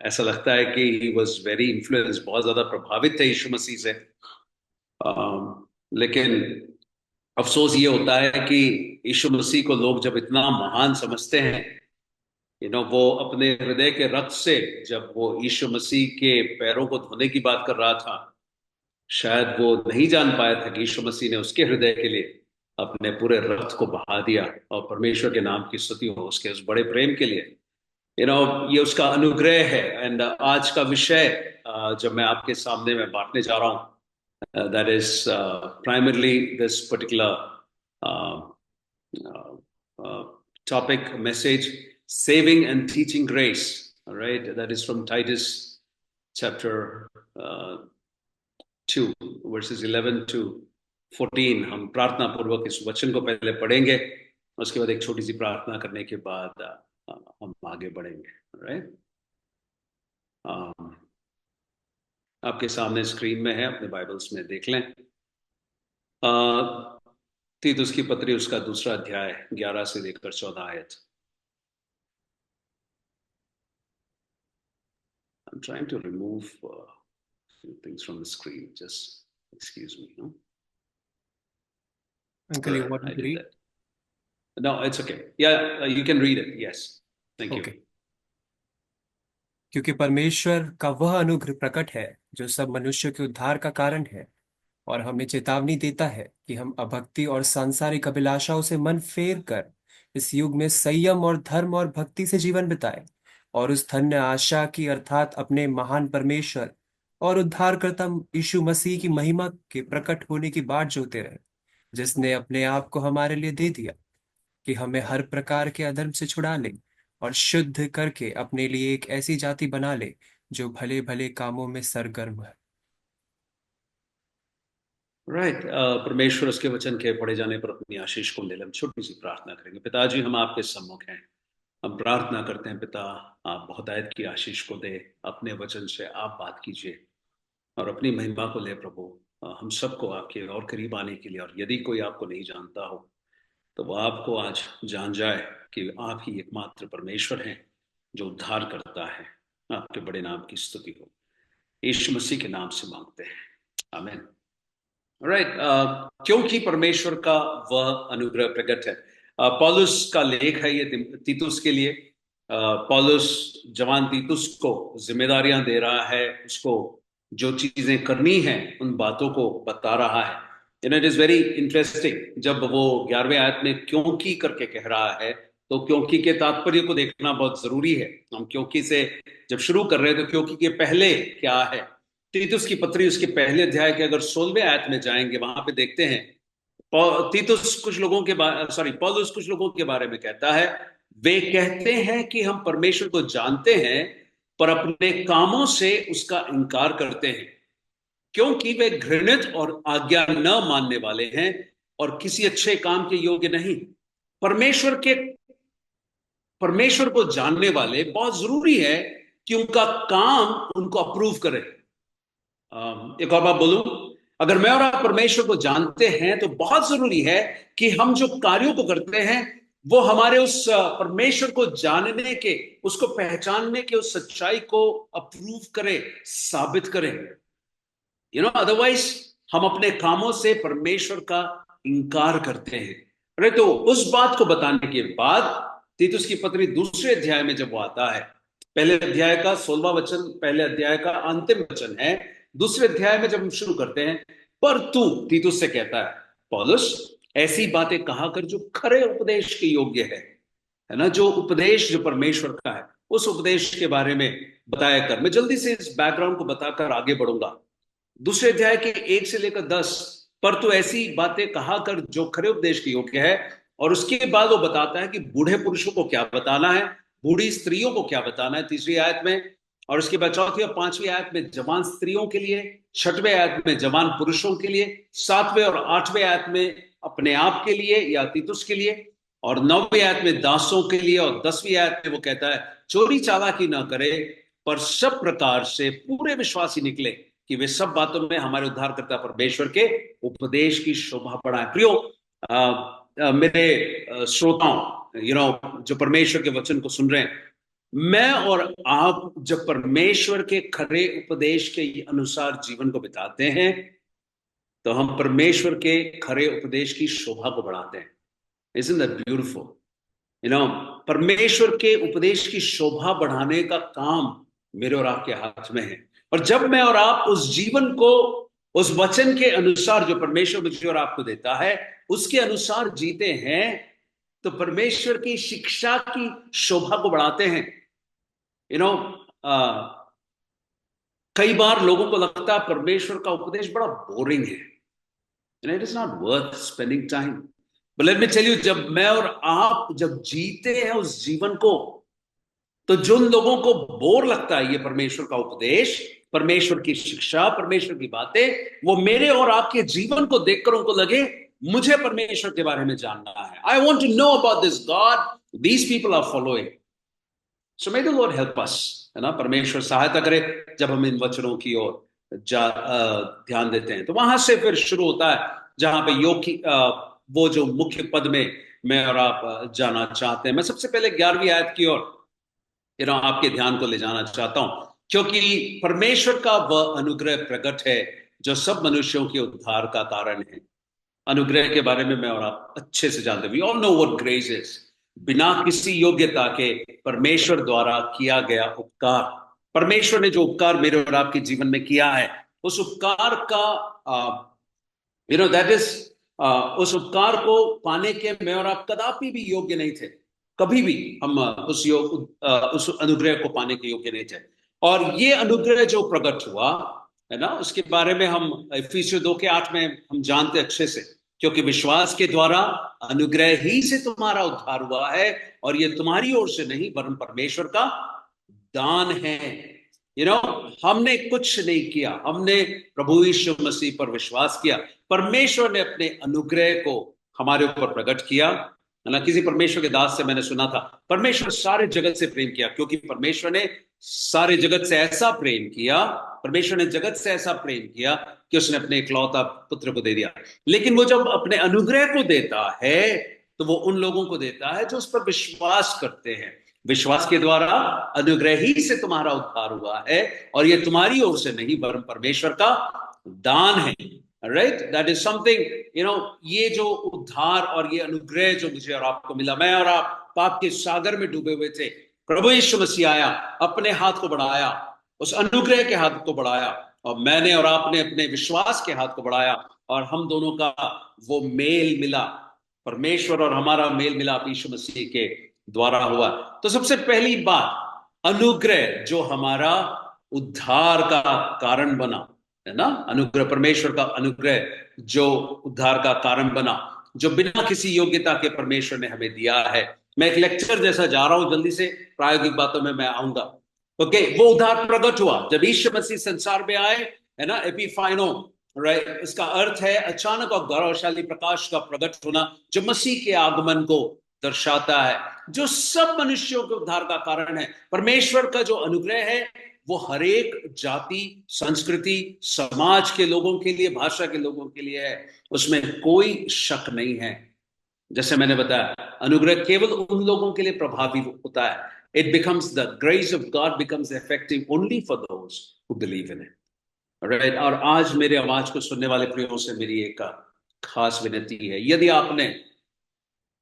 ऐसा लगता है कि ही वॉज वेरी इन्फ्लुएंस, बहुत ज्यादा प्रभावित थे यीशु मसीह से। लेकिन अफसोस ये होता है कि यीशु मसीह को लोग जब इतना महान समझते हैं, वो अपने हृदय के रक्त से, जब वो यीशु मसीह के पैरों को धोने की बात कर रहा था, शायद वो नहीं जान पाया था कि यीशु मसीह ने उसके हृदय के लिए अपने पूरे रक्त को बहा दिया। और परमेश्वर के नाम की स्तुति हो उसके उस बड़े प्रेम के लिए। ये उसका अनुग्रह है। एंड आज का विषय जब मैं आपके सामने में बांटने जा रहा हूं, that is primarily this particular topic message, saving and teaching grace, right? That is from Titus chapter 2 verses 11 to 14। हम प्रार्थना पूर्वक इस वचन को पहले पढ़ेंगे, उसके बाद एक छोटी सी प्रार्थना करने के बाद हम आगे बढ़ेंगे। राइट? आपके सामने स्क्रीन में है, अपने बाइबल्स में देख लें। तीतुस की पत्री उसका दूसरा अध्याय 11 से लेकर 14 आयत। I'm trying to remove few things from the screen. Just excuse me. No? Uncle, you want I to did read? that. No, it's okay. Yeah, you can read it. Yes. Thank you. Okay. क्योंकि परमेश्वर का वह अनुग्रह प्रकट है जो सब मनुष्यों के उद्धार का कारण है, और हमें चेतावनी देता है कि हम अभक्ति और सांसारिक अभिलाषाओं से मन फेर कर इस युग में संयम और धर्म और भक्ति से जीवन बिताए, और उस धन्य आशा की अर्थात अपने महान परमेश्वर और उद्धारकर्ता यीशु मसीह की महिमा के प्रकट होने की बाट जोते रहे। जिसने अपने आप को हमारे लिए दे दिया कि हमें हर प्रकार के अधर्म से छुड़ा ले और शुद्ध करके अपने लिए एक ऐसी जाति बना ले जो भले भले कामों में सरगर्म है। राइट। परमेश्वर उसके वचन के पढ़े जाने पर अपनी आशीष को ले ले। हम छोटी सी प्रार्थना करेंगे। पिताजी, हम आपके सम्मुख हैं। हम प्रार्थना करते हैं पिता, आप बहुतायत की आशीष को दे। अपने वचन से आप बात कीजिए और अपनी महिमा को ले प्रभु। हम सबको आपके और करीब आने के लिए, और यदि कोई आपको नहीं जानता हो तो वो आपको आज जान जाए कि आप ही एकमात्र परमेश्वर हैं जो उद्धार करता है। आपके बड़े नाम की स्तुति हो, यीशु मसीह के नाम से मांगते हैं, आमीन। राइट। क्योंकि परमेश्वर का वह अनुग्रह प्रकट है। पौलुस का लेख है ये तीतुस के लिए। पौलुस जवान तीतुस को जिम्मेदारियां दे रहा है, उसको जो चीजें करनी है उन बातों को बता रहा है। इट इज वेरी इंटरेस्टिंग जब वो 11वें आयत में क्योंकि करके कह रहा है, तो क्योंकि के तात्पर्य को देखना बहुत जरूरी है। हम क्योंकि से जब शुरू कर रहे हैं तो क्योंकि के पहले क्या है। तीतुस की पत्री उसके पहले अध्याय के अगर 16वें आयत में जाएंगे, वहां पे देखते हैं तीतुस कुछ लोगों के पौलुस कुछ लोगों के बारे में कहता है, वे कहते हैं कि हम परमेश्वर को जानते हैं पर अपने कामों से उसका इनकार करते हैं, क्योंकि वे घृणित और आज्ञा न मानने वाले हैं और किसी अच्छे काम के योग्य नहीं। परमेश्वर को जानने वाले बहुत जरूरी है कि उनका काम उनको अप्रूव करे। एक और बात बोलूं, अगर मैं और आप परमेश्वर को जानते हैं तो बहुत जरूरी है कि हम जो कार्यों को करते हैं वो हमारे उस परमेश्वर को जानने के, उसको पहचानने के उस सच्चाई को अप्रूव करे, साबित करे। अदरवाइज हम अपने कामों से परमेश्वर का इनकार करते हैं। अरे तो उस बात को बताने के बाद तीतुस की पत्री दूसरे अध्याय में जब वो आता है, पहले अध्याय का 16वां वचन पहले अध्याय का अंतिम वचन है, दूसरे अध्याय में जब हम शुरू करते हैं, पर तू तीतुस से कहता है, पौलुस ऐसी बातें कहा कर जो खरे उपदेश के योग्य है ना, जो उपदेश जो परमेश्वर का है उस उपदेश के बारे में बताया कर। मैं जल्दी से इस बैकग्राउंड को बताकर आगे बढ़ूंगा। दूसरे अध्याय के 1 से लेकर 10 पर तू ऐसी बातें कहा कर जो खरे उपदेश के योग्य है, और उसके बाद वो बताता है कि बूढ़े पुरुषों को क्या बताना है, बूढ़ी स्त्रियों को क्या बताना है तीसरी आयत में, और उसके बाद चौथी और पांचवी आयत में जवान स्त्रियों के लिए, छठवें आयत में जवान पुरुषों के लिए, सातवें और आठवें आयत में अपने आप के लिए या तीतुस के लिए, और 9वीं आयत में दासों के लिए, और 10वीं आयत में वो कहता है चोरी चालाकी ना करे पर सब प्रकार से पूरे विश्वासी निकले कि वे सब बातों में हमारे उद्धारकर्ता परमेश्वर के उपदेश की शोभा बढ़ाएं। प्रियो मेरे श्रोताओं, जो परमेश्वर के वचन को सुन रहे हैं, मैं और आप जब परमेश्वर के खरे उपदेश के अनुसार जीवन को बिताते हैं तो हम परमेश्वर के खरे उपदेश की शोभा को बढ़ाते हैं। Isn't that beautiful? परमेश्वर के उपदेश की शोभा बढ़ाने का काम मेरे और आपके हाथ में है। और जब मैं और आप उस जीवन को उस वचन के अनुसार जो परमेश्वर मुझे और आपको देता है उसके अनुसार जीते हैं तो परमेश्वर की शिक्षा की शोभा को बढ़ाते हैं। कई बार लोगों को लगता है परमेश्वर का उपदेश बड़ा बोरिंग है, it is not worth spending time. But let me tell you, जब मैं और आप जब जीते हैं उस जीवन को, तो जिन लोगों को बोर लगता है ये परमेश्वर का उपदेश, परमेश्वर की शिक्षा, परमेश्वर की बातें, वो मेरे और आपके जीवन को देखकर उनको लगे मुझे परमेश्वर के बारे में जानना है। I want to know about this God these people are following. So may the Lord help us, है ना। परमेश्वर सहायता करे जब हम इन वचनों की ओर ध्यान देते हैं। तो वहां से फिर शुरू होता है जहां पे योग की वो जो मुख्य पद में मैं और आप जाना चाहते हैं। मैं सबसे पहले 11वीं आयत की ओर आपके ध्यान को ले जाना चाहता हूं, क्योंकि परमेश्वर का वह अनुग्रह प्रकट है जो सब मनुष्यों के उद्धार का कारण है। अनुग्रह के बारे में मैं और आप अच्छे से जानते हैं। We all know what grace is. बिना किसी योग्यता के परमेश्वर द्वारा किया गया उपकार। परमेश्वर ने जो उपकार मेरे और आपके जीवन में किया है, उस उपकार का दैट इज उस उपकार को पाने के मैं और आप कदापि भी योग्य नहीं थे। कभी भी हम उस अनुग्रह को पाने के योग्य नहीं थे। और ये अनुग्रह जो प्रकट हुआ है ना, उसके बारे में हम इफिसियों 2 के 8 में हम जानते अच्छे से, क्योंकि विश्वास के द्वारा अनुग्रह ही से तुम्हारा उद्धार हुआ है, और ये तुम्हारी ओर से नहीं वरन परमेश्वर का दान है। हमने कुछ नहीं किया, हमने प्रभु यीशु मसीह पर विश्वास किया, परमेश्वर ने अपने अनुग्रह को हमारे ऊपर प्रकट किया, है ना। किसी परमेश्वर के दास से मैंने सुना था, परमेश्वर सारे जगत से प्रेम किया, क्योंकि परमेश्वर ने सारे जगत से ऐसा प्रेम किया, परमेश्वर ने जगत से ऐसा प्रेम किया कि उसने अपने इकलौता पुत्र को दे दिया। लेकिन वो जब अपने अनुग्रह को देता है तो वो उन लोगों को देता है जो उस पर विश्वास करते हैं। विश्वास के द्वारा अनुग्रह ही से तुम्हारा उद्धार हुआ है, और ये तुम्हारी ओर से नहीं वरन परमेश्वर का दान है। राइट, दैट इज समथिंग, ये जो उद्धार और ये अनुग्रह जो मुझे और आपको मिला, मैं और आप पाप के सागर में डूबे हुए थे, प्रभु यीशु मसीह आया, अपने हाथ को बढ़ाया, उस अनुग्रह के हाथ को बढ़ाया, और मैंने और आपने अपने विश्वास के हाथ को बढ़ाया, और हम दोनों का वो मेल मिला, परमेश्वर और हमारा मेल मिला यीशु मसीह के द्वारा हुआ। तो सबसे पहली बात, अनुग्रह जो हमारा उद्धार का कारण बना, है ना। अनुग्रह, परमेश्वर का अनुग्रह जो उद्धार का कारण बना, जो बिना किसी योग्यता के परमेश्वर ने हमें दिया है। मैं एक लेक्चर जैसा जा रहा हूं, जल्दी से प्रायोगिक बातों में मैं आऊंगा। ओके, वो उद्धार प्रकट हुआ जब यीशु मसीह संसार में आए, है ना। एपिफाइनो, राइट, इसका अर्थ है अचानक और गौरवशाली प्रकाश का प्रकट होना, जो मसीह के आगमन को दर्शाता है, जो सब मनुष्यों के उद्धार का कारण है। परमेश्वर का जो अनुग्रह है वो हरेक जाति, संस्कृति, समाज के लोगों के लिए, भाषा के लोगों के लिए है, उसमें कोई शक नहीं है। जैसे मैंने बताया, अनुग्रह केवल उन लोगों के लिए प्रभावी होता है, it becomes, the grace of God becomes effective only for those who believe in it, right? और आज मेरे आवाज को सुनने वाले प्रियों से मेरी एक खास विनती है, यदि आपने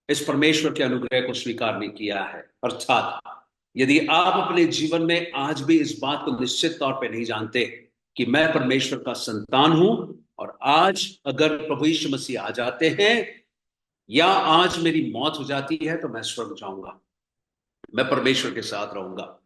इस परमेश्वर के अनुग्रह को स्वीकार नहीं किया है, अर्थात यदि आप अपने जीवन में आज भी इस बात को निश्चित तौर पे नहीं जानते कि मैं परमेश्वर का संतान हूं, और आज अगर प्रभु यीशु मसीह आ जाते हैं या आज मेरी मौत हो जाती है तो मैं स्वर्ग जाऊंगा, मैं परमेश्वर के साथ रहूंगा,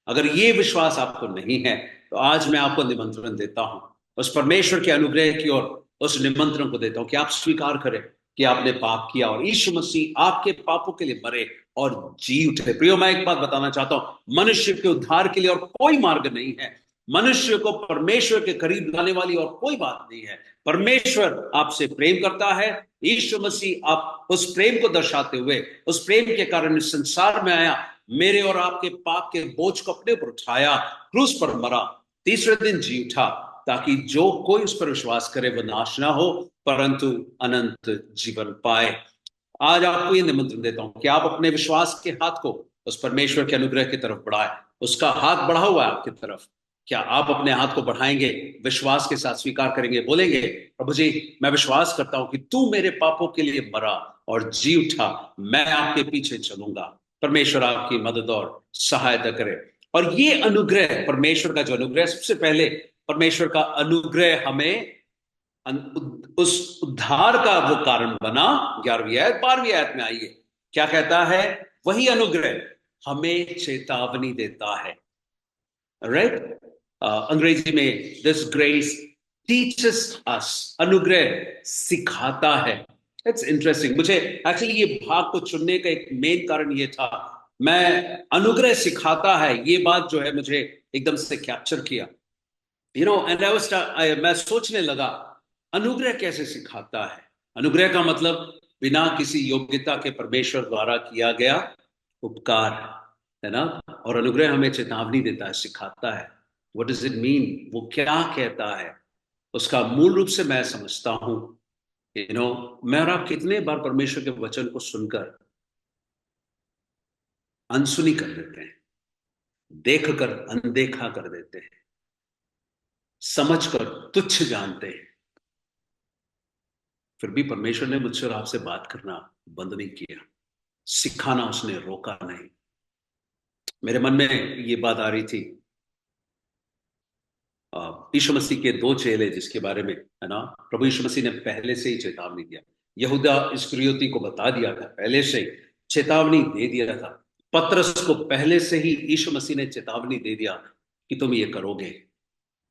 अगर ये विश्वास आपको नहीं है तो आज मैं आपको निमंत्रण देता हूं, उस परमेश्वर के अनुग्रह की ओर उस निमंत्रण को देता हूं कि आप स्वीकार करें कि आपने पाप किया और यीशु मसीह आपके पापों के लिए मरे और जी उठे। प्रियो, मैं एक बात बताना चाहता हूं, मनुष्य के उद्धार के लिए और कोई मार्ग नहीं है, मनुष्य को परमेश्वर के करीब लाने वाली और कोई बात नहीं है। परमेश्वर आपसे प्रेम करता है, यीशु मसीह आप उस प्रेम को दर्शाते हुए, उस प्रेम के कारण इस संसार में आया, मेरे और आपके पाप के बोझ को अपने ऊपर उठाया, क्रूस पर मरा, तीसरे दिन जी उठा, ताकि जो कोई उस पर विश्वास करे वह नाश ना हो परंतु अनंत जीवन पाए। आज आपको यह निमंत्रण देता हूं कि आप अपने विश्वास के हाथ को उस परमेश्वर के अनुग्रह की तरफ बढ़ाएं। उसका हाथ बढ़ा हुआ है आपकी तरफ, क्या आप अपने हाथ को बढ़ाएंगे, विश्वास के साथ स्वीकार करेंगे, बोलेंगे प्रभु जी मैं विश्वास करता हूं कि तू मेरे पापों के लिए मरा और जी उठा, मैं आपके पीछे चलूंगा। परमेश्वर आपकी मदद और सहायता करे। और ये अनुग्रह, परमेश्वर का जो अनुग्रह, सबसे पहले परमेश्वर का अनुग्रह हमें उस उद्धार का वो कारण बना। 11वीं आयत 12वीं आयत में आइए क्या कहता है, वही अनुग्रह हमें चेतावनी देता है, राइट। अंग्रेजी में दिस ग्रेस टीचेस अस, अनुग्रह सिखाता है। इट्स इंटरेस्टिंग, मुझे एक्चुअली ये भाग को चुनने का एक मेन कारण ये था, मैं अनुग्रह सिखाता है ये बात जो है मुझे एकदम से कैप्चर किया, एंड मैं सोचने लगा अनुग्रह कैसे सिखाता है। अनुग्रह का मतलब बिना किसी योग्यता के परमेश्वर द्वारा किया गया उपकार, है ना। और अनुग्रह हमें चेतावनी देता है, सिखाता है। व्हाट डज इट मीन, वो क्या कहता है, उसका मूल रूप से मैं समझता हूं। मैं और आप कितने बार परमेश्वर के वचन को सुनकर अनसुनी कर देते हैं, देखकर अनदेखा कर देते हैं, समझकर तुच्छ जानते हैं, फिर भी परमेश्वर ने मुझसे और आपसे बात करना बंद नहीं किया, सिखाना उसने रोका नहीं। मेरे मन में ये बात आ रही थी, यीशु मसीह के 2 चेले जिसके बारे में, है ना, प्रभु यीशु मसीह ने पहले से ही चेतावनी दिया, यहूदा इस्करियोती को बता दिया था, पहले से ही चेतावनी दे दिया था। पतरस को पहले से ही यीशु मसीह ने चेतावनी दे दिया कि तुम ये करोगे।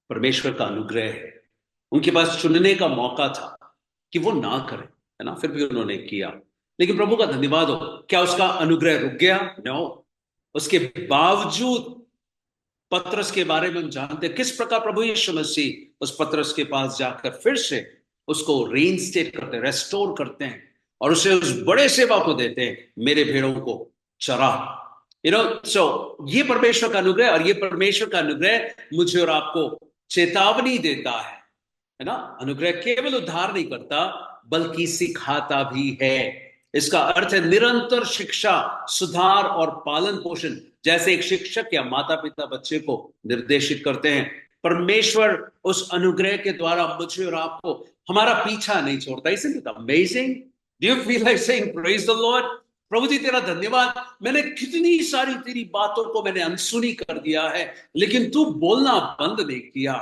परमेश्वर का अनुग्रह है, उनके पास चुनने का मौका था कि वो ना करें, है ना, फिर भी उन्होंने किया। लेकिन प्रभु का धन्यवाद हो, क्या उसका अनुग्रह रुक गया? नो। उसके बावजूद पतरस के बारे में हम जानते हैं किस प्रकार प्रभु यीशु मसीह उस पतरस के पास जाकर फिर से उसको रीइंस्टेट करते हैं, रेस्टोर करते हैं, और उसे उस बड़े सेवा को देते हैं, मेरे भेड़ों को चरा। सो ये परमेश्वर का अनुग्रह, और ये परमेश्वर का अनुग्रह मुझे और आपको चेतावनी देता है ना। अनुग्रह केवल उद्धार नहीं करता बल्कि सिखाता भी है। इसका अर्थ है निरंतर शिक्षा, सुधार और पालन पोषण। जैसे एक शिक्षक या माता पिता बच्चे को निर्देशित करते हैं, परमेश्वर उस अनुग्रह के द्वारा मुझे और आपको हमारा पीछा नहीं छोड़ता। Isn't it amazing? Do you feel like saying praise the Lord? प्रभु जी तेरा धन्यवाद, मैंने कितनी सारी तेरी बातों को मैंने अनसुनी कर दिया है, लेकिन तू बोलना बंद नहीं किया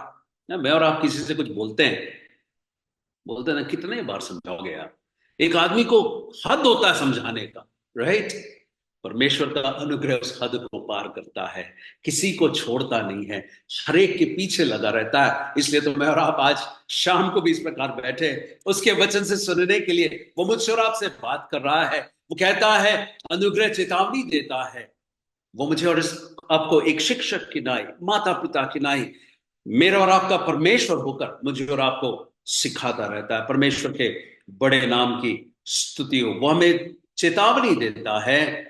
ना। मैं और आप किसी से कुछ बोलते हैं ना, कितने बार समझाओगे यार? एक आदमी को हद होता है समझाने का, राइट? परमेश्वर का अनुग्रह उस हद को पार करता है, किसी को छोड़ता नहीं है, हर एक के पीछे लगा रहता है। इसलिए तो मैं और आप आज शाम को भी इस प्रकार बैठे उसके वचन से सुनने के लिए। वो मुझसे और आपसे बात कर रहा है। वो कहता है अनुग्रह चेतावनी देता है। वो मुझे और आपको एक शिक्षक की नाई, माता पिता की नाई, मेरा और आपका परमेश्वर होकर मुझे और आपको सिखाता रहता है। परमेश्वर के बड़े नाम की स्तुति हो। वो हमें चेतावनी देता है,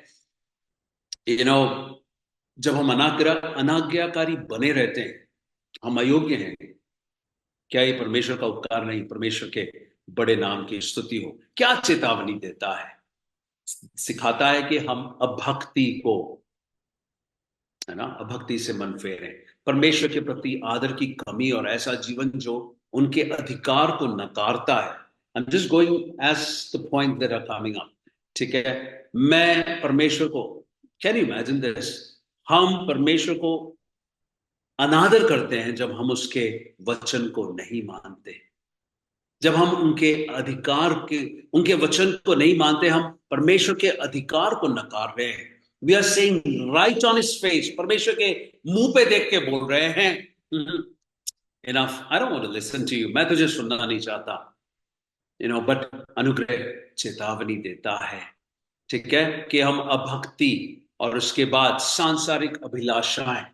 जब हम अनाज्ञाकारी बने रहते हैं, हम अयोग्य हैं, क्या ये परमेश्वर का उपकार नहीं? परमेश्वर के बड़े नाम की स्तुति हो। क्या चेतावनी देता है? सिखाता है कि हम अभक्ति को, है ना, अभक्ति से मन फेरें, परमेश्वर के प्रति आदर की कमी और ऐसा जीवन जो उनके अधिकार को नकारता है। I am just going as the point that are coming up, ठीक है? मैं परमेश्वर को, कैन यू इमेजिन दिस, हम परमेश्वर को अनादर करते हैं जब हम उसके वचन को नहीं मानते, जब हम उनके वचन को नहीं मानते, हम परमेश्वर के अधिकार को नकार रहे हैं। We are saying right on his face, परमेश्वर के मुंह पे देख के बोल रहे हैं, enough, I don't want to listen to you, मैं तुझे सुनना नहीं चाहता, बट अनुग्रह चेतावनी देता है, ठीक है, कि हम अभक्ति और उसके बाद सांसारिक अभिलाषाएं,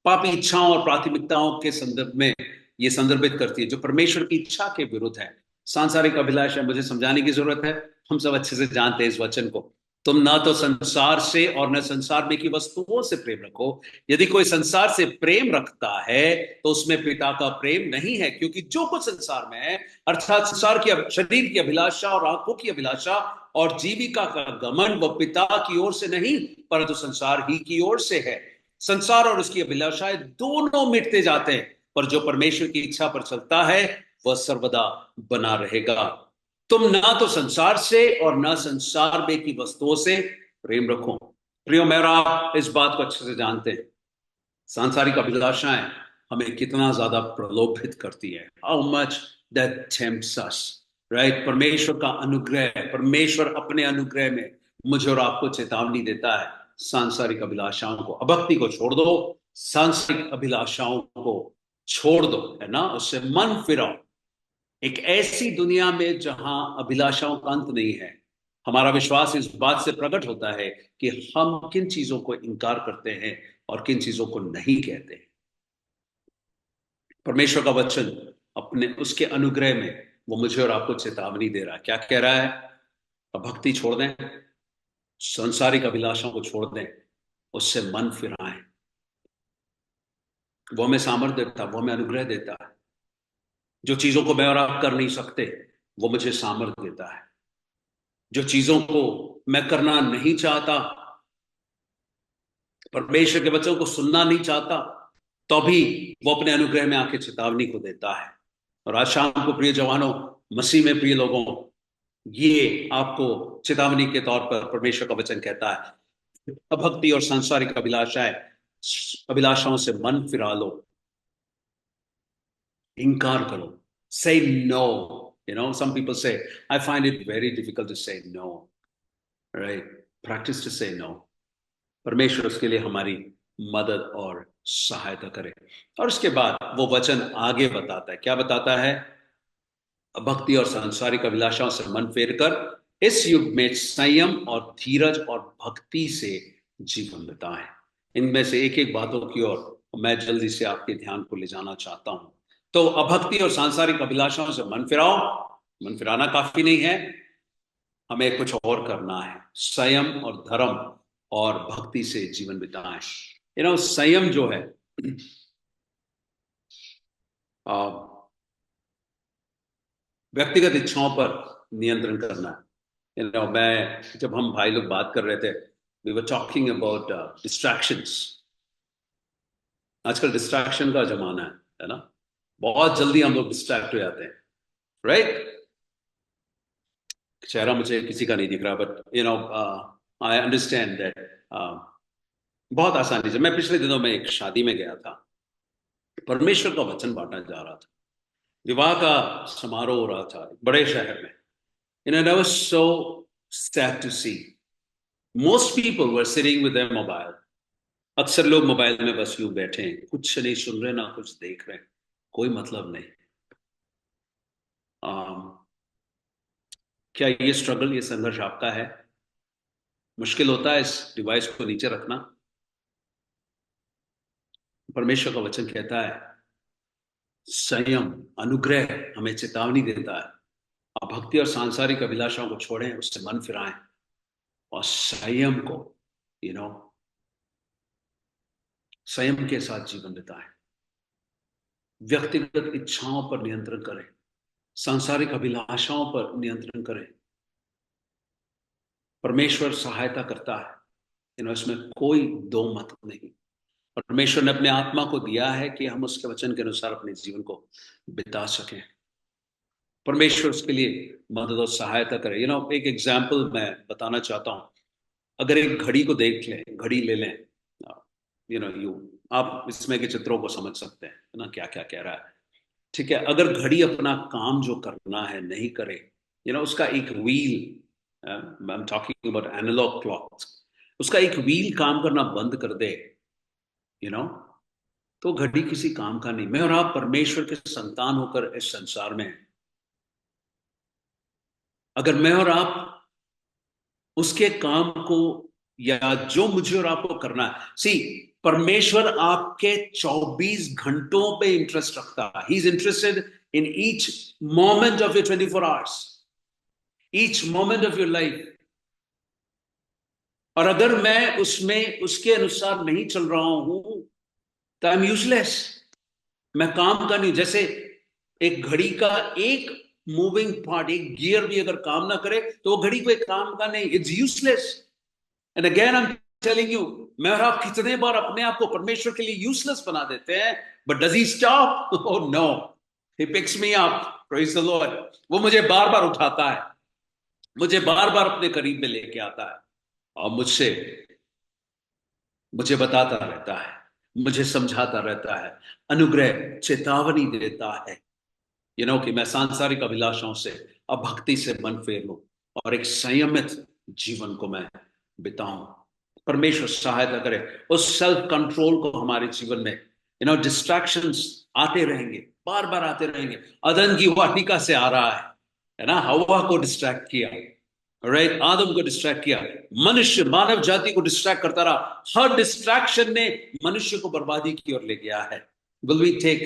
पापी इच्छाओं और प्राथमिकताओं के संदर्भ में ये संदर्भित करती है, जो परमेश्वर की इच्छा के विरुद्ध है। सांसारिक अभिलाषा, मुझे समझाने की जरूरत है, हम सब अच्छे से जानते हैं इस वचन को। तुम ना तो संसार से और न संसार में की वस्तुओं से प्रेम रखो। यदि कोई संसार से प्रेम रखता है तो उसमें पिता का प्रेम नहीं है, क्योंकि जो कुछ संसार में है, अर्थात संसार की, शरीर की अभिलाषा और आंखों की अभिलाषा और जीविका का गमन, वह पिता की ओर से नहीं परंतु संसार ही की ओर से है। संसार और उसकी अभिलाषाएं दोनों मिटते जाते हैं, पर जो परमेश्वर की इच्छा पर चलता है वह सर्वदा बना रहेगा। तुम ना तो संसार से और ना संसार में की वस्तुओं से प्रेम रखो। प्रियो, मेरा आप इस बात को अच्छे से जानते हैं, सांसारिक अभिलाषाएं हमें कितना ज्यादा प्रलोभित करती है, how much that tempts us, right? परमेश्वर का अनुग्रह, परमेश्वर अपने अनुग्रह में मुझे और आपको चेतावनी देता है, सांसारिक अभिलाषाओं को, अभक्ति को छोड़ दो, सांसारिक अभिलाषाओं को छोड़ दो, है ना, उससे मन फिराओ। एक ऐसी दुनिया में जहां अभिलाषाओं का अंत नहीं है, हमारा विश्वास इस बात से प्रकट होता है कि हम किन चीजों को इनकार करते हैं और किन चीजों को नहीं कहते हैं। परमेश्वर का वचन अपने उसके अनुग्रह में वो मुझे और आपको चेतावनी दे रहा है। क्या कह रहा है? अभक्ति छोड़ दें, सांसारिक अभिलाषाओं को छोड़ दें, उससे मन फिराएं। वो हमें सामर्थ्य देता है, वो हमें अनुग्रह देता है। जो चीजों को मैं और आप कर नहीं सकते, वो मुझे सामर्थ्य देता है। जो चीजों को मैं करना नहीं चाहता, परमेश्वर के वचनों को सुनना नहीं चाहता, तो भी वो अपने अनुग्रह में आके चेतावनी को देता है। और आज शाम को प्रिय जवानों, मसीह में प्रिय लोगों, ये आपको चेतावनी के तौर पर परमेश्वर का वचन कहता है, अभक्ति और सांसारिक अभिलाषाओं से मन फिरा लो, इनकार करो, say no. Some people say, I find it very difficult to say no, right? Practice to say no. परमेश्वर उसके लिए हमारी मदद और सहायता करे। और उसके बाद वो वचन आगे बताता है, क्या बताता है? भक्ति और सांसारिक अभिलाषाओं से मन फेरकर इस युग में संयम और धीरज और भक्ति से जीवन बिताएं। इनमें से एक एक बातों की ओर मैं जल्दी से आपके ध्यान को ले जाना चाहता हूं। तो अभक्ति और सांसारिक अभिलाषाओं से मन फिराओ। मन फिराना काफी नहीं है, हमें कुछ और करना है। संयम और धर्म और भक्ति से जीवन बिताएं। संयम जो है व्यक्तिगत इच्छाओं पर नियंत्रण करना है। मैं जब हम भाई लोग बात कर रहे थे, we were talking about distractions. आजकल डिस्ट्रैक्शन का जमाना है ना, बहुत जल्दी हम लोग डिस्ट्रैक्ट हो जाते हैं, राइट? चेहरा मुझे किसी का नहीं दिख रहा, बट आई अंडरस्टैंड दैट। बहुत आसानी से, मैं पिछले दिनों में एक शादी में गया था, परमेश्वर का वचन बांटा जा रहा था, विवाह का समारोह हो रहा था बड़े शहर में। And I was so sad to see most people were sitting with their mobile. अक्सर लोग मोबाइल में बस यूं बैठे हैं, कुछ नहीं सुन रहे ना कुछ देख रहे हैं, कोई मतलब नहीं। क्या ये स्ट्रगल, ये संघर्ष आपका है? मुश्किल होता है इस डिवाइस को नीचे रखना? परमेश्वर का वचन कहता है संयम, अनुग्रह हमें चेतावनी देता है, भक्ति और सांसारिक अभिलाषाओं को छोड़ें, उससे मन फिराएं और संयम को संयम के साथ जीवन बिताएं। व्यक्तिगत इच्छाओं पर नियंत्रण करें, सांसारिक अभिलाषाओं पर नियंत्रण करें। परमेश्वर सहायता करता है, इसमें कोई दो मत नहीं। परमेश्वर ने अपने आत्मा को दिया है कि हम उसके वचन के अनुसार अपने जीवन को बिता सकें। परमेश्वर उसके लिए मदद और सहायता करे। एक एग्जाम्पल मैं बताना चाहता हूं। अगर एक घड़ी को देख लें, घड़ी ले लें, आप इसमें के चित्रों को समझ सकते हैं ना, क्या क्या कह रहा है। ठीक है, अगर घड़ी अपना काम जो करना है नहीं करे, उसका एक wheel, I am talking about analog clock, उसका एक व्हील काम करना बंद कर दे, तो घड़ी किसी काम का नहीं। मैं और आप परमेश्वर के संतान होकर इस संसार में, अगर मैं और आप उसके काम को, या जो मुझे और आपको करना है, सी परमेश्वर आपके 24 घंटों पे इंटरेस्ट रखता है। He is interested in each moment of your 24 hours, each moment of your life. और अगर मैं उसमें उसके अनुसार नहीं चल रहा हूं तो आई एम यूजलेस, मैं काम का नहीं। जैसे एक घड़ी का एक मूविंग पार्ट, एक गियर भी अगर काम ना करे तो वो घड़ी कोई काम का नहीं, it's useless. And again I am telling you, मैं और आप कितने बार अपने आप को परमेश्वर के लिए यूजलेस बना देते हैं, but does he stop? Oh no, he picks me up, praise the Lord. वो मुझे बार बार उठाता है, मुझे बार बार अपने करीब में लेके आता है और मुझे बताता रहता है, मुझे समझाता रहता है, अनुग्रह, चेतावनी देता है, कि मैं सांसारिक अभिलाषाओं से, अभक्ति से मन फेर लूं और एक संयमित जीवन को मैं बिताऊं। परमेश्वर सहायता करे उस सेल्फ कंट्रोल को हमारे जीवन में। डिस्ट्रैक्शंस आते रहेंगे, बार बार आते रहेंगे। अदन की वाटिका से आ रहा है ना, हवा को डिस्ट्रैक्ट किया, राइट, आदम को डिस्ट्रैक्ट किया, मनुष्य, मानव जाति को डिस्ट्रैक्ट करता रहा। हर डिस्ट्रैक्शन ने मनुष्य को बर्बादी की ओर ले गया है। Will we take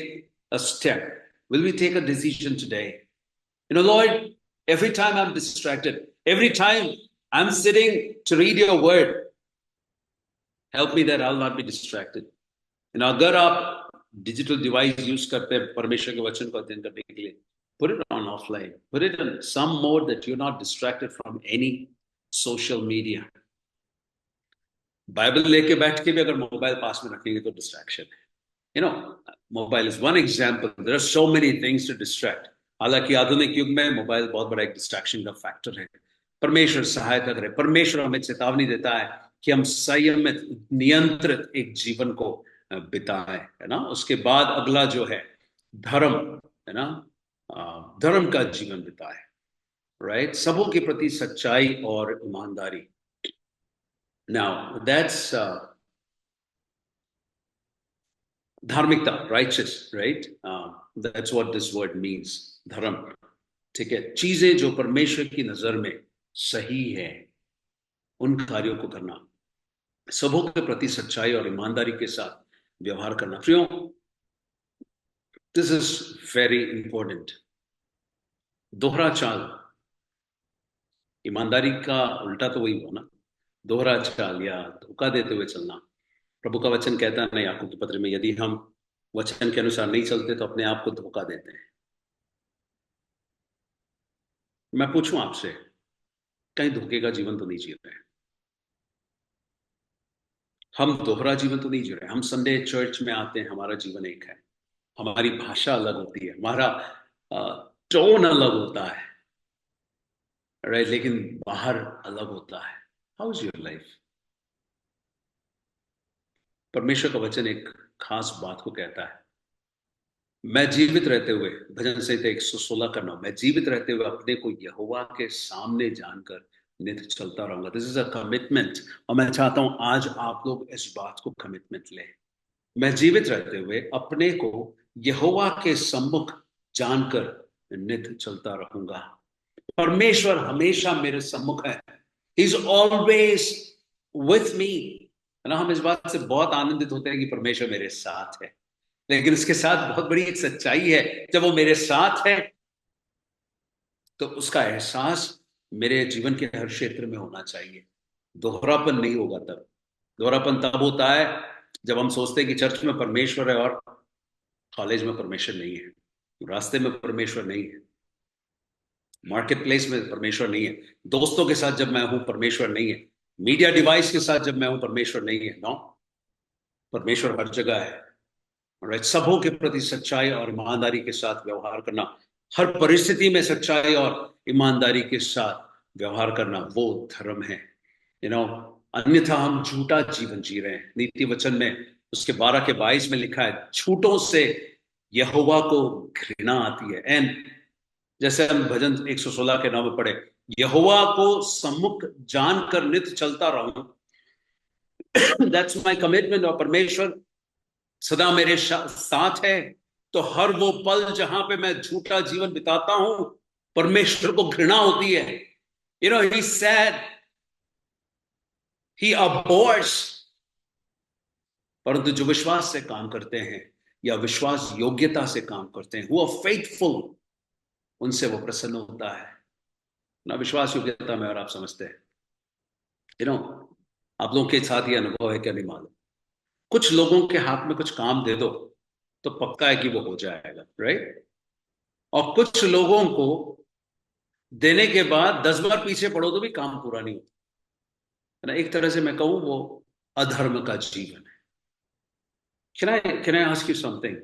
a step? Will we take a decision today? Lord, every time I'm distracted, every time I'm sitting to read your word, help me that I'll not be distracted. अगर आप digital device use करते हैं परमेश्वर के वचन को अध्ययन करने के लिए, put it on offline, put it in some mode that you're not distracted from any social media. Bible लेके बैठ के भी अगर मोबाइल पास में रखेंगे तो डिस्ट्रैक्शन है। Mobile is one example, there are so many things to distract. हालांकि आधुनिक युग में मोबाइल बहुत बड़ा एक डिस्ट्रैक्शन का फैक्टर है। परमेश्वर सहायता करे, परमेश्वर हमें चेतावनी देता है कि हम संयमित, नियंत्रित एक जीवन को बिताएं, है ना। उसके बाद अगला जो है धर्म, है ना, धर्म का जीवन बिताए, राइट, सबों के प्रति सच्चाई और ईमानदारी। नाउ दैट्स धार्मिकता, righteous, right? That's what this word means, dharam. ठीक है, चीजें जो परमेश्वर की नजर में सही है उन कार्यों को करना, सबों के प्रति सच्चाई और ईमानदारी के साथ व्यवहार करना। प्रियो, दिस इज वेरी इंपॉर्टेंट। दोहरा चाल, ईमानदारी का उल्टा तो वही हुआ ना, दोहरा चाल या धोखा देते हुए चलना। प्रभु का वचन कहता है ना याकूब के पत्र में, यदि हम वचन के अनुसार नहीं चलते तो अपने आप को धोखा देते हैं। मैं पूछूं आपसे, कहीं धोखे का जीवन तो नहीं जी रहे हैं? हम दोहरा जीवन तो नहीं जी रहे। हम संडे चर्च में आते हैं, हमारा जीवन एक है, हमारी भाषा अलग होती है, हमारा टोन अलग होता है, राइट, लेकिन बाहर अलग होता है। How is your life? परमेश्वर का वचन एक खास बात को कहता है, मैं जीवित रहते हुए, भजन संहिता 116 का 9, मैं जीवित रहते हुए अपने को यहोवा के सामने जानकर नित्य चलता रहूंगा। दिस इज अ कमिटमेंट, और मैं चाहता हूं आज आप लोग इस बात को कमिटमेंट लें। मैं जीवित रहते हुए अपने को यहोवा के सम्मुख जानकर नित्य चलता रहूंगा। परमेश्वर हमेशा मेरे सम्मुख है, he is always with me, है ना। हम इस बात से बहुत आनंदित होते हैं कि परमेश्वर मेरे साथ है, लेकिन इसके साथ बहुत बड़ी एक सच्चाई है, जब वो मेरे साथ है तो उसका एहसास मेरे जीवन के हर क्षेत्र में होना चाहिए। दोहरापन नहीं होगा तब। दोहरापन तब होता है जब हम सोचते हैं कि चर्च में परमेश्वर है और कॉलेज में परमेश्वर नहीं है, रास्ते में परमेश्वर नहीं है, मार्केट प्लेस में परमेश्वर नहीं है, दोस्तों के साथ जब मैं हूं परमेश्वर नहीं है, मीडिया डिवाइस के साथ जब मैं हूं परमेश्वर नहीं है। नो, परमेश्वर हर जगह है। राइट, सबों के प्रति सच्चाई और ईमानदारी के साथ व्यवहार करना, हर परिस्थिति में सच्चाई और ईमानदारी के साथ व्यवहार करना, वो धर्म है। यू नो, अन्यथा हम झूठा जीवन जी रहे हैं। नीति वचन में उसके 12 के 22 में लिखा है, झूठों से यहोवा को घृणा आती है। एंड जैसे हम भजन 116 के 9 में पढ़े, यहोवा को सम्मुख जानकर नित्य चलता रहूं, दैट्स माय कमिटमेंट। और परमेश्वर सदा मेरे साथ है, तो हर वो पल जहां पे मैं झूठा जीवन बिताता हूं, परमेश्वर को घृणा होती है। यू नो, ही सैड, ही अबॉर्स। परंतु जो विश्वास से काम करते हैं या विश्वास योग्यता से काम करते हैं, वो फेथफुल, उनसे वो प्रसन्न होता है ना। विश्वास योग्यता में, और आप समझते हैं, यू नो, आप लोगों के साथ ये अनुभव है क्या नहीं मालूम, कुछ लोगों के हाथ में कुछ काम दे दो तो पक्का है कि वो हो जाएगा, राइट। और कुछ लोगों को देने के बाद 10 बार पीछे पड़ो तो भी काम पूरा नहीं होता, है ना। एक तरह से मैं कहूं वो अधर्म का जीवन है। Can I ask you something?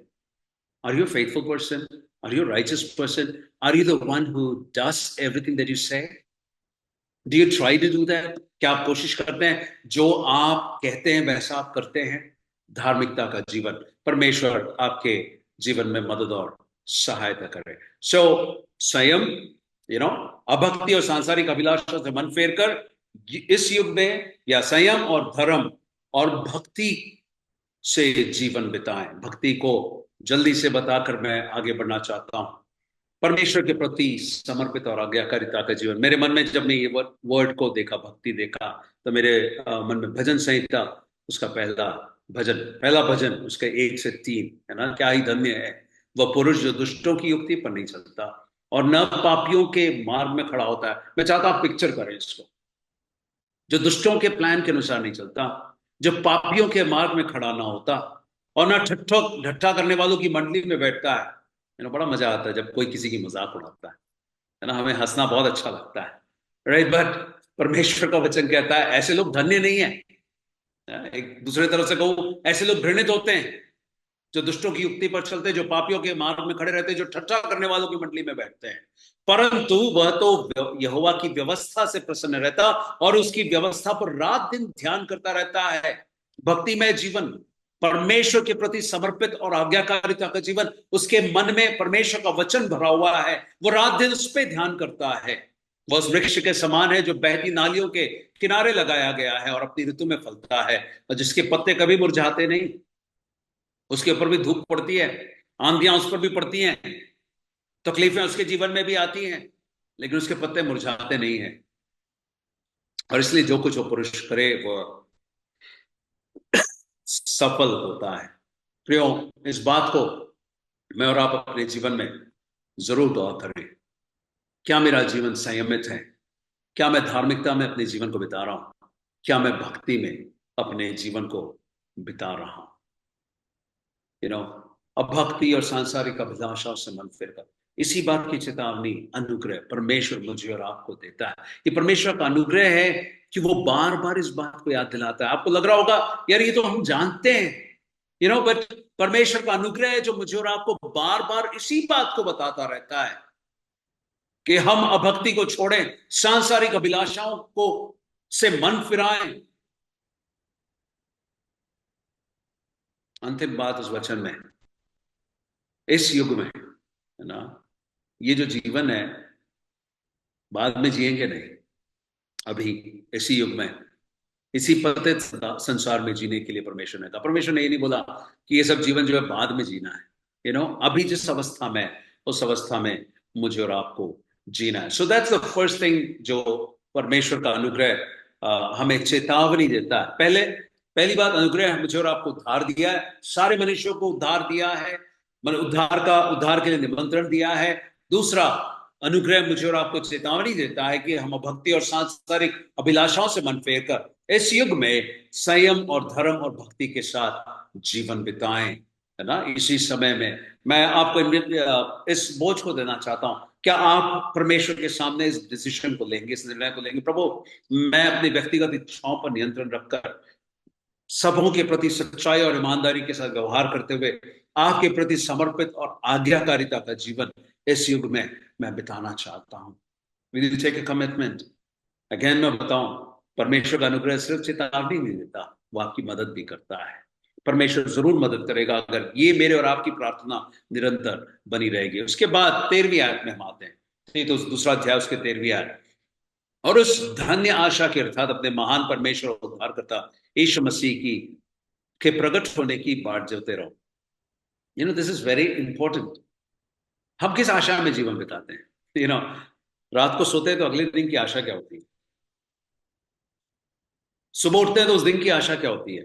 Are you a faithful person? Are you a righteous person? Are you the one who does everything that you say? Do you try to do that? क्या आप कोशिश करते हैं जो आप कहते हैं वैसा आप करते हैं? धार्मिकता का जीवन, परमेश्वर आपके जीवन में मदद और सहायता करे। सो संयम, यू नो, अभक्ति और सांसारिक अभिलाषा से मन फेर कर इस युग में या संयम और धर्म और भक्ति से जीवन बिताएं। भक्ति को जल्दी से बताकर मैं आगे बढ़ना चाहता हूं। परमेश्वर के प्रति समर्पित और आज्ञाकारिता का जीवन। मेरे मन में जब मैं ये वर्ड को देखा, भक्ति देखा, तो मेरे मन में भजन संहिता उसका पहला भजन उसके 1 से 3, है ना। क्या ही धन्य है वह पुरुष जो दुष्टों की युक्ति पर नहीं चलता और न पापियों के मार्ग में खड़ा होता है। मैं चाहता हूं आप पिक्चर करें इसको, जो दुष्टों के प्लान के अनुसार नहीं चलता, जो पापियों के मार्ग में खड़ा ना होता, और ना ठट्ठा करने वालों की मंडली में बैठता है। बड़ा मजा आता है जब कोई किसी की मजाक उड़ाता है ना। हमें हंसना बहुत अच्छा लगता है, राइट। बट परमेश्वर का वचन कहता है ऐसे लोग धन्य नहीं है। एक दूसरे तरफ से कहूं, ऐसे लोग घृणित होते हैं जो दुष्टों की युक्ति पर चलते हैं, जो पापियों के मार्ग में खड़े रहते हैं, जो ठट्ठा करने वालों की मंडली में बैठते हैं। परंतु वह तो यहोवा की व्यवस्था से प्रसन्न रहता और उसकी व्यवस्था पर रात दिन ध्यान करता रहता है। भक्तिमय जीवन, परमेश्वर के प्रति समर्पित और आज्ञाकारिता का जीवन, उसके मन में परमेश्वर का वचन भरा हुआ है, वो रात दिन उस पर ध्यान करता है। वह उस वृक्ष के समान है जो बहती नालियों के किनारे लगाया गया है और अपनी ऋतु में फलता है, और जिसके पत्ते कभी मुरझाते नहीं। उसके ऊपर भी धूप पड़ती है, आंधियां उस पर भी पड़ती हैं, तकलीफें उसके जीवन में भी आती हैं, लेकिन उसके पत्ते मुरझाते नहीं हैं। और इसलिए जो कुछ वो पुरुष करे वो सफल होता है। प्रियो, इस बात को मैं और आप अपने जीवन में जरूर गौर करें। क्या मेरा जीवन संयमित है? क्या मैं धार्मिकता में अपने जीवन को बिता रहा हूं? क्या मैं भक्ति में अपने जीवन को बिता रहा हूं? अभक्ति और सांसारिक अभिलाषाओं से मन फिरकर, इसी बात की चेतावनी अनुग्रह परमेश्वर मुझे और आपको देता है। ये परमेश्वर का अनुग्रह है कि वो बार बार इस बात को याद दिलाता है। आपको लग रहा होगा यार ये तो हम जानते हैं, बट परमेश्वर का अनुग्रह है जो मुझे और आपको बार बार इसी बात को बताता रहता है कि हम अभक्ति को छोड़ें, सांसारिक अभिलाषाओं को से मन फिराएं। अंतिम बात उस वचन में, इस युग में, है ना, ये जो जीवन है बाद में जिएंगे नहीं, अभी इसी युग में, इसी पतित संसार में जीने के लिए परमेश्वर ने कहा। परमेश्वर ने ये नहीं बोला कि ये सब जीवन जो है बाद में जीना है। अभी जिस अवस्था में, उस अवस्था में मुझे और आपको जीना है। So that's the first thing जो परमेश्वर का अनुग्रह हमें चेतावनी देता है। पहली बात, अनुग्रह मुझे और आपको उद्धार दिया है, सारे मनुष्यों को उद्धार दिया है, मतलब उद्धार के लिए निमंत्रण दिया है। दूसरा, अनुग्रह मुझे और आपको चेतावनी देता है कि हम भक्ति और सांसारिक अभिलाषाओं से मन फेर कर इस युग में संयम और धर्म और भक्ति के साथ जीवन बिताएं, है ना। इसी समय में मैं आपको इस बोझ को देना चाहता हूं। क्या आप परमेश्वर के सामने इस डिसीजन को लेंगे, इस निर्णय को लेंगे? प्रभु, मैं अपनी व्यक्तिगत इच्छाओं पर नियंत्रण रखकर सबों के प्रति सच्चाई और ईमानदारी के साथ व्यवहार करते हुए आपके प्रति समर्पित और आज्ञाकारिता का जीवन इस युग में मैं बिताना चाहता हूं। Will you take a commitment? Again मैं बताऊं, परमेश्वर का अनुग्रह सिर्फ चेतावनी नहीं देता, वो आपकी मदद भी करता है। परमेश्वर जरूर मदद करेगा अगर ये मेरे और आपकी प्रार्थना निरंतर बनी रहेगी। उसके बाद 13वीं आयत में हम आते हैं, नहीं तो दूसरा अध्याय उसके 13वीं आयत, और उस धन्य आशा के अर्थात अपने महान परमेश्वर और उद्धारकर्ता यीशु मसीह की के प्रकट होने की बाट जोते रहो। This is very important. हम किस आशा में जीवन बिताते हैं? रात को सोते हैं तो अगले दिन की आशा क्या होती है? सुबह उठते हैं तो उस दिन की आशा क्या होती है?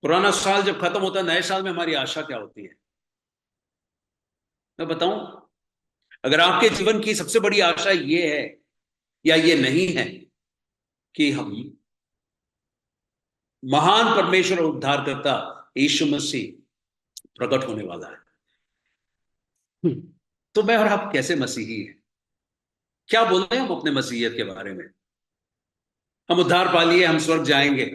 पुराना साल जब खत्म होता है, नए साल में हमारी आशा क्या होती है? मैं बताऊं, अगर आपके जीवन की सबसे बड़ी आशा ये है या ये नहीं है कि हम महान परमेश्वर और उद्धारकर्ता यीशु मसीह प्रकट होने वाला है, तो मैं और आप कैसे मसीही हैं? क्या बोल रहे हैं हम अपने मसीहियत के बारे में? हम उद्धार पा लिए, हम स्वर्ग जाएंगे,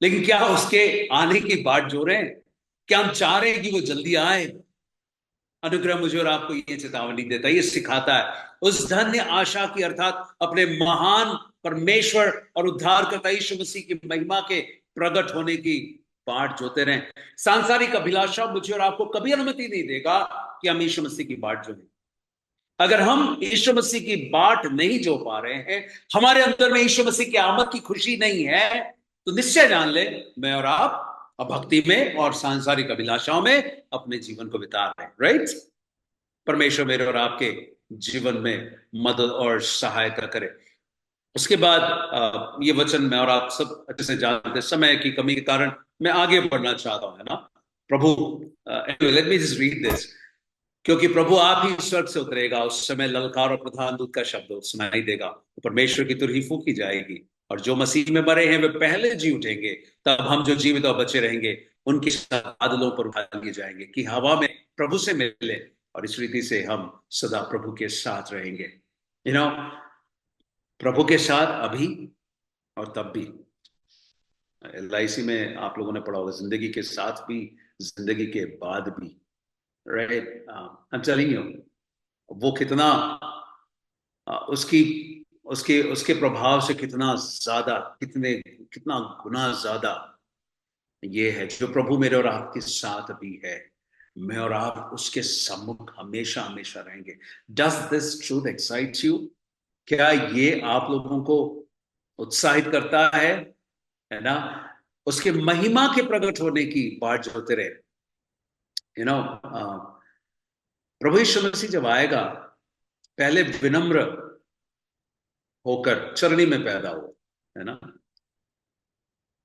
लेकिन क्या उसके आने की बाट जो रहे हैं? क्या हम चाह रहे हैं कि वो जल्दी आए? अनुग्रह मुझे और आपको ये चेतावनी देता है, ये सिखाता है उस धन्य आशा की, अर्थात अपने महान परमेश्वर और उद्धारकर्ता यीशु मसीह की महिमा के प्रकट होने की बाट जोते रहें। सांसारिक अभिलाषा मुझे और आपको कभी अनुमति नहीं देगा कि हम यीशु मसीह की बाट जोएं। अगर हम यीशु मसीह की बाट नहीं जो पा रहे हैं, हमारे अंदर में यीशु मसीह की आमद की खुशी नहीं है, तो निश्चय जान ले मैं और आप अभक्ति में और सांसारिक अभिलाषाओं में अपने जीवन को बिता रहे हैं। राइट? परमेश्वर मेरे और आपके जीवन में मदद और सहायता करे। उसके बाद ये वचन मैं और आप सब अच्छे से जानते, समय की कमी के कारण मैं आगे बढ़ना चाहता हूं, है ना। प्रभु, let me just read this, क्योंकि प्रभु आप ही स्वर्ग से उतरेगा, उस समय ललकार और प्रधान दूत का शब्द सुनाई देगा, तो परमेश्वर की तुरही फूंकी जाएगी, और जो मसीह में मरे हैं वे पहले जी उठेंगे। तब हम जो जीवित और बचे रहेंगे उनके साथ बादलों पर उठा लिए जाएंगे कि हवा में प्रभु से मिले, और इस रीति से हम सदा प्रभु के साथ रहेंगे। प्रभु के साथ अभी और तब भी। LIC में आप लोगों ने पढ़ा होगा, जिंदगी के साथ भी, जिंदगी के बाद भी। Right? I am telling you, वो कितना उसकी उसके उसके प्रभाव से कितना ज्यादा, कितना गुना ज्यादा ये है जो प्रभु मेरे और आपके साथ भी है। मैं और आप उसके सम्मुख हमेशा हमेशा रहेंगे। Does this truth excite you? क्या ये आप लोगों को उत्साहित करता है ना? उसके महिमा के प्रकट होने की बाट जोते रहे। प्रभु यीशु मसीह जब आएगा, पहले विनम्र होकर चरनी में पैदा हुआ, है ना।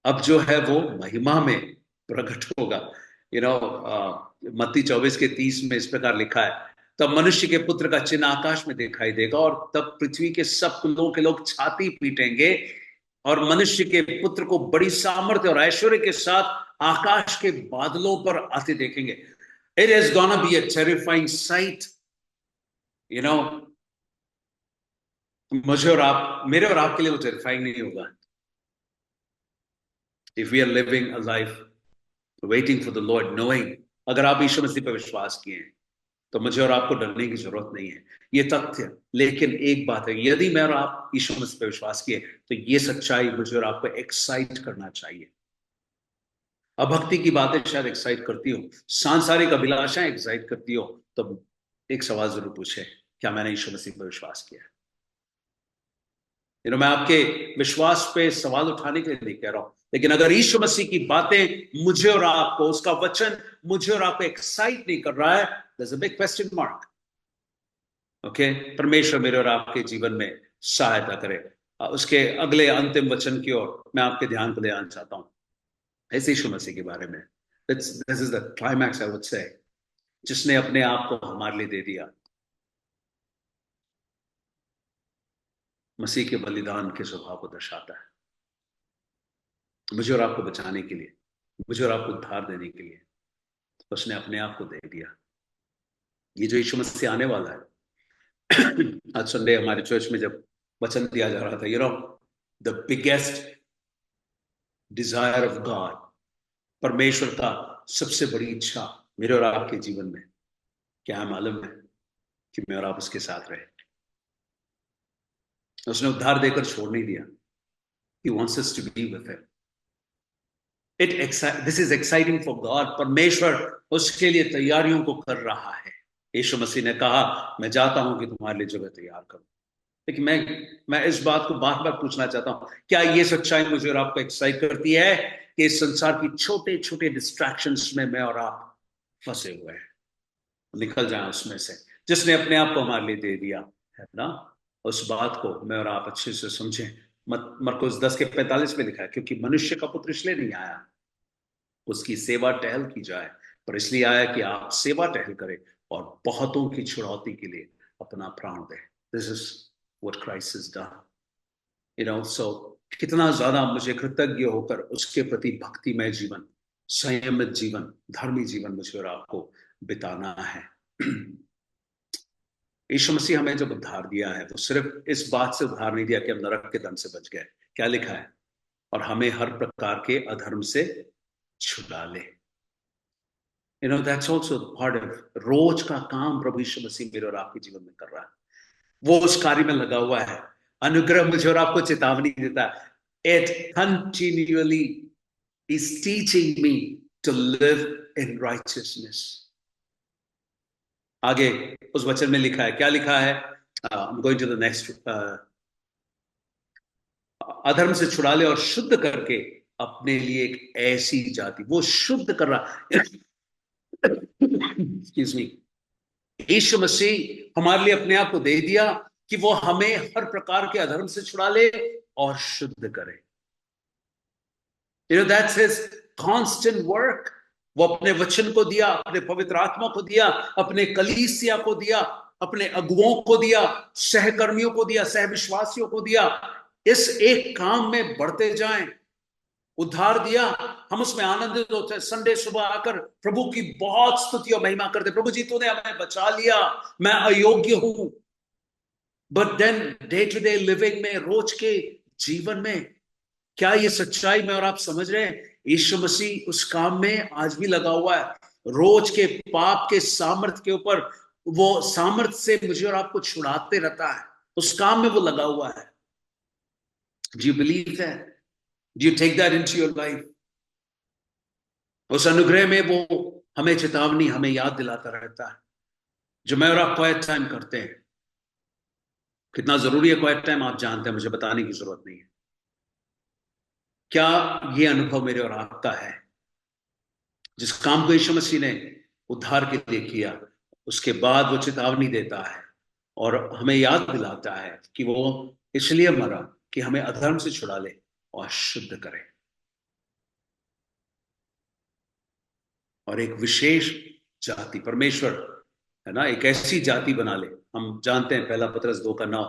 अब जो है वो महिमा में प्रकट होगा। मत्ती 24:30 में इस प्रकार लिखा है, तब मनुष्य के पुत्र का चिन्ह आकाश में दिखाई देगा और तब पृथ्वी के सब कुलों के लोग छाती पीटेंगे और मनुष्य के पुत्र को बड़ी सामर्थ्य और ऐश्वर्य के साथ आकाश के बादलों पर आते देखेंगे। It is gonna be a terrifying site. You know मुझे और आप, मेरे और आपके लिए वो टेरिफाइंग नहीं होगा। If we are living a life waiting for the Lord, knowing, अगर आप यीशु मसीह पर विश्वास किए हैं तो मुझे और आपको डरने की जरूरत नहीं है, ये तथ्य। लेकिन एक बात है, यदि मैं और आप यीशु मसीह पर विश्वास किए तो ये सच्चाई मुझे और आपको एक्साइट करना चाहिए। अभक्ति की बातें शायद एक्साइट करती हो, सांसारिक अभिलाषाएं एक्साइट करती हो, तो एक सवाल जरूर पूछे, क्या मैंने यीशु मसीह पर विश्वास किया? मैं आपके विश्वास पे सवाल उठाने के लिए नहीं कह रहा हूं, लेकिन अगर यीशु मसीह की बातें मुझे और आपको, उसका वचन मुझे और आपको एक्साइट नहीं कर रहा है, there's a big question mark. Okay, परमेश्वर मेरे और आपके जीवन में सहायता करे। उसके अगले अंतिम वचन की ओर मैं आपके ध्यान को ले आना चाहता हूं, ऐसे यीशु मसीह के बारे में। This is the climax I would say, जिसने अपने आप को हमारे लिए दे दिया। मसीह के बलिदान के स्वभाव को दर्शाता है, मुझे और आपको बचाने के लिए, मुझे और आपको उद्धार देने के लिए उसने अपने आप को दे दिया। ये जो यीशु मसीह आने वाला है आज संडे हमारे चर्च में जब वचन दिया जा रहा था, the biggest desire of God, परमेश्वर का सबसे बड़ी इच्छा मेरे और आपके जीवन में क्या है मालूम है? कि मैं और आप उसके साथ रहे। उसने उद्धार देकर छोड़ नहीं दिया। He wants us to be with him. This is exciting for God. परमेश्वर उसके लिए तैयारियों को कर रहा है। यीशु मसीह ने कहा, मैं जाता हूं कि तुम्हारे लिए जगह तैयार करूं। लेकिन मैं इस बात को बार बार पूछना चाहता हूं, क्या ये सच्चाई मुझे और आपको एक्साइट करती है कि इस संसार की छोटे छोटे डिस्ट्रैक्शंस में मैं और आप फंसे हुए हैं? निकल जाए उसमें से, जिसने अपने आप को हमारे लिए दे दिया है ना। उस बात को मैं और आप अच्छे से समझें। मरकुस 10:45 में लिखा है, क्योंकि मनुष्य का पुत्र इसलिए नहीं आया उसकी सेवा टहल की जाए, पर इसलिए आया कि आप सेवा टहल करें और बहुतों की छुड़ौती के लिए अपना प्राण दें। This is what Christ has done. So कितना ज्यादा मुझे कृतज्ञ होकर उसके प्रति भक्तिमय जीवन, संयमित जीवन, धर्मी जीवन मुझे और आपको बिताना है। यीशु मसीह हमें जब उद्धार दिया है, वो सिर्फ इस बात से उद्धार नहीं दिया कि हम नरक के दंड से बच गए। क्या लिखा है? और हमें हर प्रकार के अधर्म से छुड़ा ले। दैट्स ऑल्सो पार्ट ऑफ रोज का काम प्रभु यीशु मसीह मेरे और आपके जीवन में कर रहा है। वो उस कार्य में लगा हुआ है। अनुग्रह मुझे और आपको चेतावनी देता है। It continuously is teaching me to live in righteousness. आगे उस वचन में लिखा है, क्या लिखा है? Going to the next. अधर्म से छुड़ा ले और शुद्ध करके अपने लिए एक ऐसी जाति, वो शुद्ध कर रहा। Excuse me. यीशु मसीह हमारे लिए अपने आप को दे दिया कि वो हमें हर प्रकार के अधर्म से छुड़ा ले और शुद्ध करे। That's his constant work. वो अपने वचन को दिया, अपने पवित्र आत्मा को दिया, अपने कलीसिया को दिया, अपने अगुओं को दिया, सहकर्मियों को दिया, सहविश्वासियों को दिया। इस एक काम में बढ़ते जाएं। उद्धार दिया, हम उसमें आनंदित होते हैं। संडे सुबह आकर प्रभु की बहुत स्तुति और महिमा करते, प्रभु जी तूने हमें बचा लिया, मैं अयोग्य हूं। But then day to day living में, रोज के जीवन में, क्या ये सच्चाई में और आप समझ रहे हैं? यीशु मसीह उस काम में आज भी लगा हुआ है। रोज के पाप के सामर्थ्य के ऊपर वो सामर्थ्य से मुझे और आपको छुड़ाते रहता है। उस काम में वो लगा हुआ है। Do you believe that? Do you take that into your life? उस अनुग्रह में वो हमें चेतावनी, हमें याद दिलाता रहता है। जो मैं और आप क्वाइट टाइम करते हैं, कितना जरूरी है क्वाइट टाइम आप जानते हैं, मुझे बताने की जरूरत नहीं है। क्या ये अनुभव मेरे और आपका है? जिस काम को यीशु मसीह ने उद्धार के लिए किया, उसके बाद वो चेतावनी देता है और हमें याद दिलाता है कि वो इसलिए मरा कि हमें अधर्म से छुड़ा ले और शुद्ध करे, और एक विशेष जाति, परमेश्वर है ना, एक ऐसी जाति बना ले। हम जानते हैं पहला पतरस 2:9,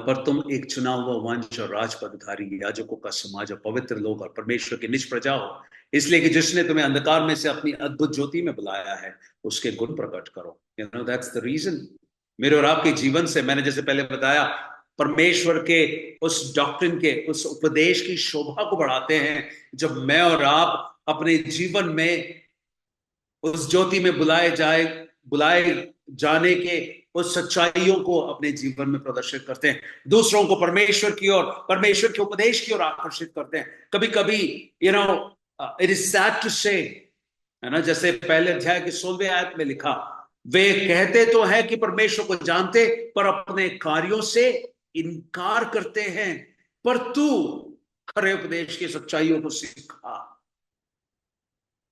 पर तुम एक चुना हुआ वंश और राजपदधारी, याजकों का समाज और पवित्र लोग और परमेश्वर की निज प्रजा हो, इसलिए कि जिसने तुम्हें अंधकार में से अपनी अद्भुत ज्योति में बुलाया है उसके गुण प्रकट करो। That's the reason. मेरे और आपके जीवन से, मैंने जैसे पहले बताया, परमेश्वर के उस डॉक्ट्रिन के, उस उपदेश की शोभा को बढ़ाते हैं जब मैं और आप अपने जीवन में उस ज्योति में बुलाए जाने के उस सच्चाइयों को अपने जीवन में प्रदर्शित करते हैं, दूसरों को परमेश्वर की ओर, परमेश्वर के उपदेश की ओर आकर्षित करते हैं। कभी कभी इट इज सैड टू से, है ना, जैसे पहले अध्याय के 16वें आयत में लिखा, वे कहते तो है कि परमेश्वर को जानते पर अपने कार्यों से इनकार करते हैं, पर तू खरे उपदेश की सच्चाइयों को सीखा।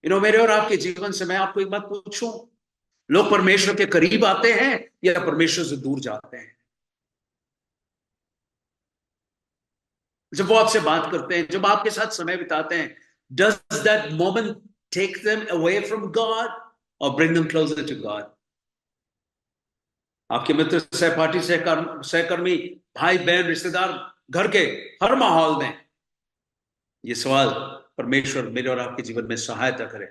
मेरे और आपके जीवन से मैं आपको एक बात पूछूं, लोग परमेश्वर के करीब आते हैं या परमेश्वर से दूर जाते हैं? जब वो आपसे बात करते हैं, जब आपके साथ समय बिताते हैं, does that moment take them away from God और bring them closer to God? आपके मित्र, सहपाठी, सहकर्मी, भाई बहन, रिश्तेदार, घर के हर माहौल में ये सवाल परमेश्वर मेरे और आपके जीवन में सहायता करे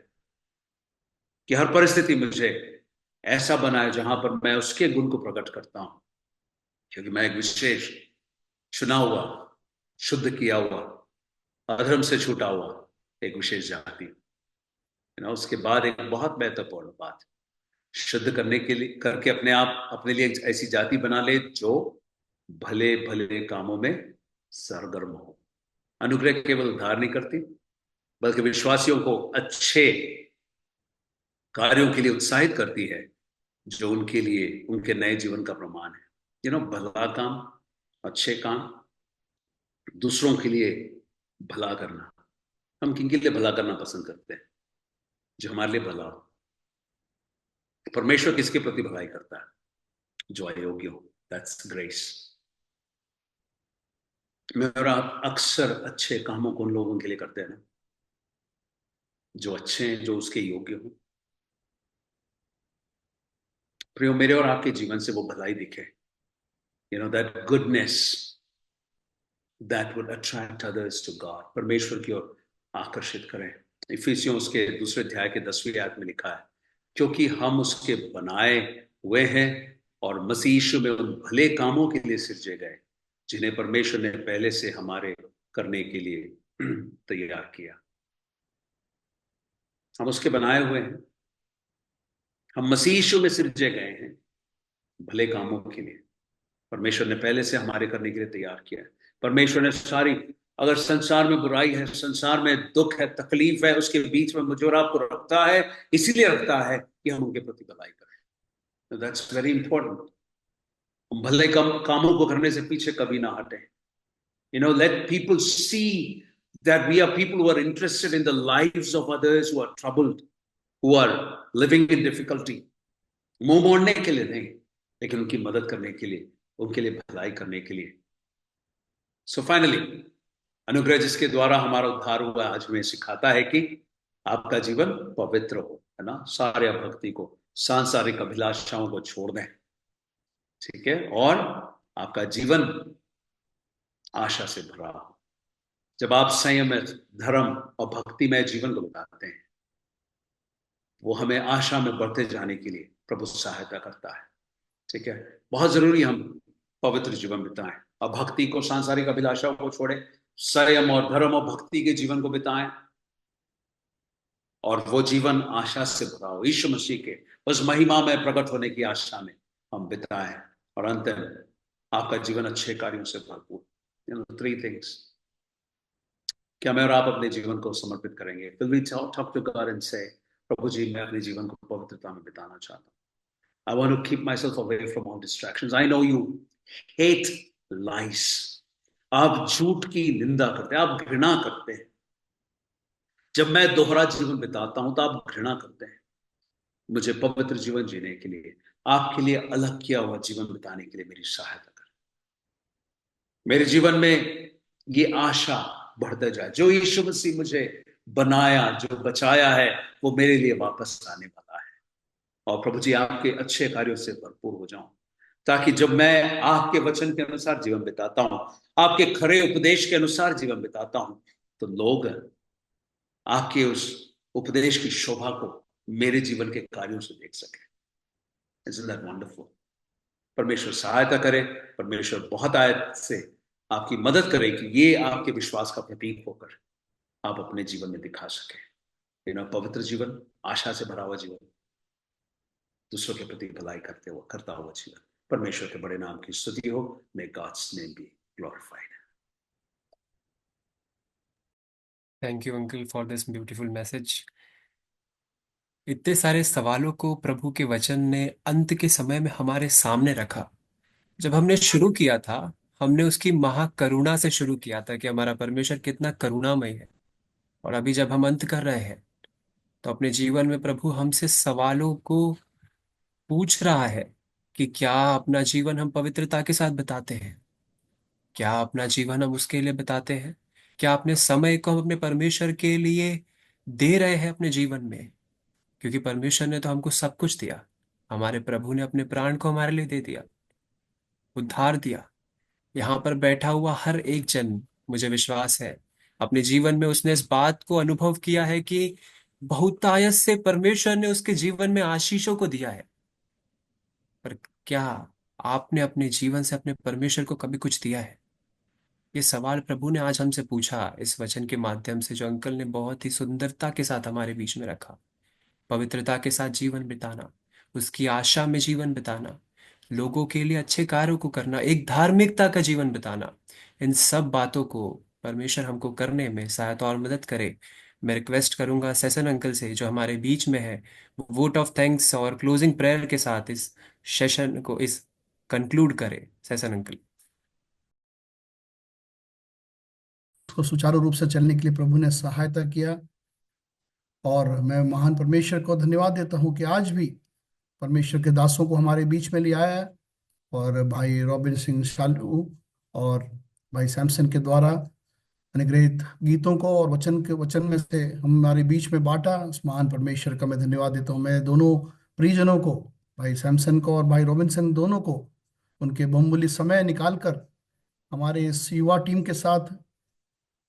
कि हर परिस्थिति मुझे ऐसा बनाए जहां पर मैं उसके गुण को प्रकट करता हूं, क्योंकि मैं एक विशेष चुना हुआ, शुद्ध किया हुआ, अधर्म से छूटा हुआ एक विशेष जाति। उसके बाद एक बहुत महत्वपूर्ण बात, शुद्ध करने के लिए करके अपने लिए ऐसी जाति बना ले जो भले भले कामों में सरगर्म हो। अनुग्रह केवल उद्धार नहीं करती, बल्कि विश्वासियों को अच्छे कार्यों के लिए उत्साहित करती है जो उनके लिए उनके नए जीवन का प्रमाण है। भला काम, अच्छे काम, दूसरों के लिए भला करना। हम किन के लिए भला करना पसंद करते हैं? जो हमारे लिए भला हो। परमेश्वर किसके प्रति भलाई करता है? जो अयोग्य हो। That's grace. मैं और आप अक्सर अच्छे कामों को उन लोगों के लिए करते हैं ना जो अच्छे हैं, जो उसके योग्य हो। प्रियो, मेरे और आपके जीवन से वो भलाई दिखे, that goodness that would attract others to God, परमेश्वर की ओर आकर्षित करें। इफिसियों उसके 2 अध्याय के 10वीं आयत में लिखा है, क्योंकि हम उसके बनाए हुए हैं और मसीह यीशु में उन भले कामों के लिए सिरजे गए जिन्हें परमेश्वर ने पहले से हमारे करने के लिए तैयार किया। हम उसके बनाए हुए हैं, हम मसीह यीशु में सिरजे गए हैं भले कामों के लिए। परमेश्वर ने पहले से हमारे करने के लिए तैयार किया है। परमेश्वर ने सारी, अगर संसार में बुराई है, संसार में दुख है, तकलीफ है, उसके बीच में मुझे और आपको रखता है, इसीलिए रखता है कि हम उनके प्रति भलाई करें। That's very important. हम भले कामों को करने से पीछे कभी ना हटें। Let people see that we are people who are interested in the lives of others who are troubled, who are living in difficulty. मुंह मोड़ने के लिए नहीं, लेकिन उनकी मदद करने के लिए, उनके लिए भलाई करने के लिए। So finally, अनुग्रह जिसके द्वारा हमारा उद्धार हुआ आज हमें सिखाता है कि आपका जीवन पवित्र हो, है ना, सारे भक्ति को, सांसारिक अभिलाषाओं को छोड़ दें, ठीक है, और आपका जीवन आशा से भरा हो। जब आप संयम, धर्म और भक्तिमय जीवन को बिताते हैं, वो हमें आशा में बढ़ते जाने के लिए प्रभु सहायता करता है, ठीक है। बहुत जरूरी हम पवित्र जीवन बिताएं और भक्ति को, सांसारिक अभिलाषाओं को छोड़ें, संयम और धर्म और भक्ति के जीवन को बिताएं और वो जीवन आशा से भरा हो। यीशु मसीह के उस महिमा में प्रकट होने की आशा में हम बिताएं और अंत में आपका जीवन अच्छे कार्यों से भरपूर। 3 थिंग्स। क्या मैं और आप अपने जीवन को समर्पित करेंगे? Will we talk to God and say, प्रभु जी, मैं अपने जीवन को पवित्रता में बिताना चाहता हूँ। I want to keep myself away from all distractions. I know you hate lies. आप झूठ की निंदा करते हैं, आप घृणा करते हैं। जब मैं दोहरा जीवन बिताता हूं तो आप घृणा करते हैं। मुझे पवित्र जीवन जीने के लिए, आपके लिए अलग किया हुआ जीवन बिताने के लिए मेरी सहायता करें। मेरे जीवन में ये आशा बढ़ते जाए, जो यीशु मसीह मुझे बनाया, जो बचाया है, वो मेरे लिए वापस आने वाला है। और प्रभु जी, आपके अच्छे कार्यों से भरपूर हो जाऊं, ताकि जब मैं आपके वचन के अनुसार जीवन बिताता हूं, आपके खरे उपदेश के अनुसार जीवन बिताता हूं, तो लोग आपके उस उपदेश की शोभा को मेरे जीवन के कार्यों से देख सके। Isn't that wonderful? परमेश्वर सहायता करे, परमेश्वर बहुत आयत से आपकी मदद करे कि ये आपके विश्वास का प्रतीक होकर आप अपने जीवन में दिखा सके। पवित्र जीवन, आशा से भरा हुआ जीवन, दूसरों के प्रति भलाई करता हुआ जीवन। परमेश्वर के बड़े नाम की स्तुति हो। May God's name be glorified. Thank you uncle for this beautiful message. इतने सारे सवालों को प्रभु के वचन ने अंत के समय में हमारे सामने रखा। जब हमने शुरू किया था, हमने उसकी महाकरुणा से शुरू किया था कि हमारा परमेश्वर कितना करुणामय है। और अभी जब हम अंत कर रहे हैं, तो अपने जीवन में प्रभु हमसे सवालों को पूछ रहा है कि क्या अपना जीवन हम पवित्रता के साथ बताते हैं? क्या अपना जीवन हम उसके लिए बताते हैं? क्या अपने समय को हम अपने परमेश्वर के लिए दे रहे हैं अपने जीवन में? क्योंकि परमेश्वर ने तो हमको सब कुछ दिया। हमारे प्रभु ने अपने प्राण को हमारे लिए दे दिया, उद्धार दिया। यहाँ पर बैठा हुआ हर एक जन, मुझे विश्वास है, अपने जीवन में उसने इस बात को अनुभव किया है कि बहुतायत से परमेश्वर ने उसके जीवन में आशीषों को दिया है। पर क्या आपने अपने जीवन से अपने परमेश्वर को कभी कुछ दिया है? ये सवाल प्रभु ने आज हमसे पूछा इस वचन के माध्यम से, जो अंकल ने बहुत ही सुंदरता के साथ हमारे बीच में रखा। पवित्रता के साथ जीवन बिताना, उसकी आशा में जीवन बिताना, लोगों के लिए अच्छे कार्यों को करना, एक धार्मिकता का जीवन बिताना, इन सब बातों को परमेश्वर हमको करने में सहायता और मदद करे। मैं रिक्वेस्ट करूंगा सेशन अंकल से, जो हमारे बीच में है, वोट ऑफ थैंक्स और क्लोजिंग प्रेयर के साथ इस सेशन को इस कंक्लूड करे। Session uncle. उसको सुचारू रूप से चलने के लिए प्रभु ने सहायता किया। और मैं महान परमेश्वर को धन्यवाद देता हूँ कि आज भी परमेश्वर के दासों को हमारे बीच में ले आया है। और भाई रॉबिन सिंह शालू और भाई सैमसन के द्वारा अनुग्रहित गीतों को और वचन में से हमारे बीच में बांटा, उस महान परमेश्वर का मैं धन्यवाद देता हूँ। मैं दोनों परिजनों को, भाई सैमसन को और भाई रॉबिन्सन दोनों को, उनके बहुमूल्य समय निकालकर हमारे इस युवा टीम के साथ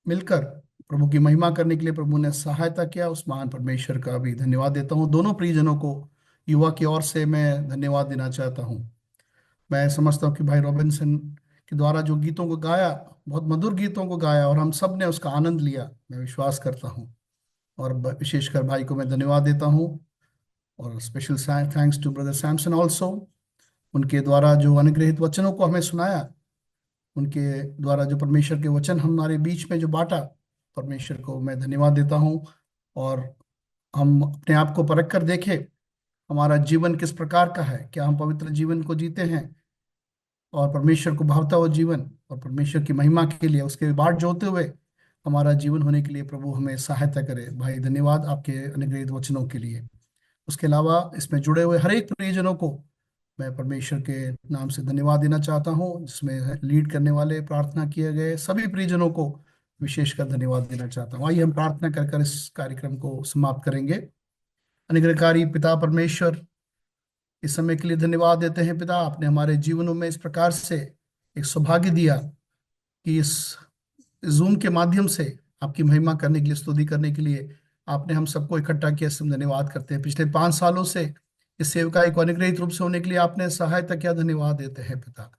मिलकर प्रभु की महिमा करने के लिए प्रभु ने सहायता किया, उस महान परमेश्वर का भी धन्यवाद देता हूँ। दोनों परिजनों को युवा की ओर से मैं धन्यवाद देना चाहता हूँ। मैं समझता हूँ कि भाई रॉबिन्सन के द्वारा जो गीतों को गाया, बहुत मधुर गीतों को गाया और हम सब ने उसका आनंद लिया, मैं विश्वास करता हूँ। और विशेषकर भाई को मैं धन्यवाद देता हूँ। और special thanks to brother Samson also, उनके द्वारा जो अनुग्रहित वचनों को हमें सुनाया, उनके द्वारा जो परमेश्वर के वचन हमारे बीच में जो बांटा, परमेश्वर को मैं धन्यवाद देता हूँ। और हम अपने आप को परख कर देखें, हमारा जीवन किस प्रकार का है, क्या हम पवित्र जीवन को जीते हैं और परमेश्वर को भावता हुआ जीवन और परमेश्वर की महिमा के लिए उसके बाट जोते हुए हमारा जीवन होने के लिए प्रभु हमें सहायता करे। भाई धन्यवाद आपके अनुग्रहित वचनों के लिए। उसके अलावा इसमें जुड़े हुए हर एक परिजनों को मैं परमेश्वर के नाम से धन्यवाद देना चाहता हूँ, जिसमें लीड करने वाले, प्रार्थना किए गए सभी परिजनों को विशेषकर धन्यवाद देना चाहता हूँ। आइए हम प्रार्थना कर कर इस कार्यक्रम को समाप्त करेंगे। अनुग्रहकारी पिता परमेश्वर, इस समय के लिए धन्यवाद देते हैं पिता, आपने हमारे जीवनों में इस प्रकार से एक सौभाग्य दिया कि इस जूम के माध्यम से आपकी महिमा करने के लिए, स्तुति करने के लिए आपने हम सबको इकट्ठा किया। हम धन्यवाद करते हैं। पिछले 5 सालों से इस सेवकाई को अनुग्रहित रूप से होने के लिए आपने सहायता किया, धन्यवाद देते हैं पिता।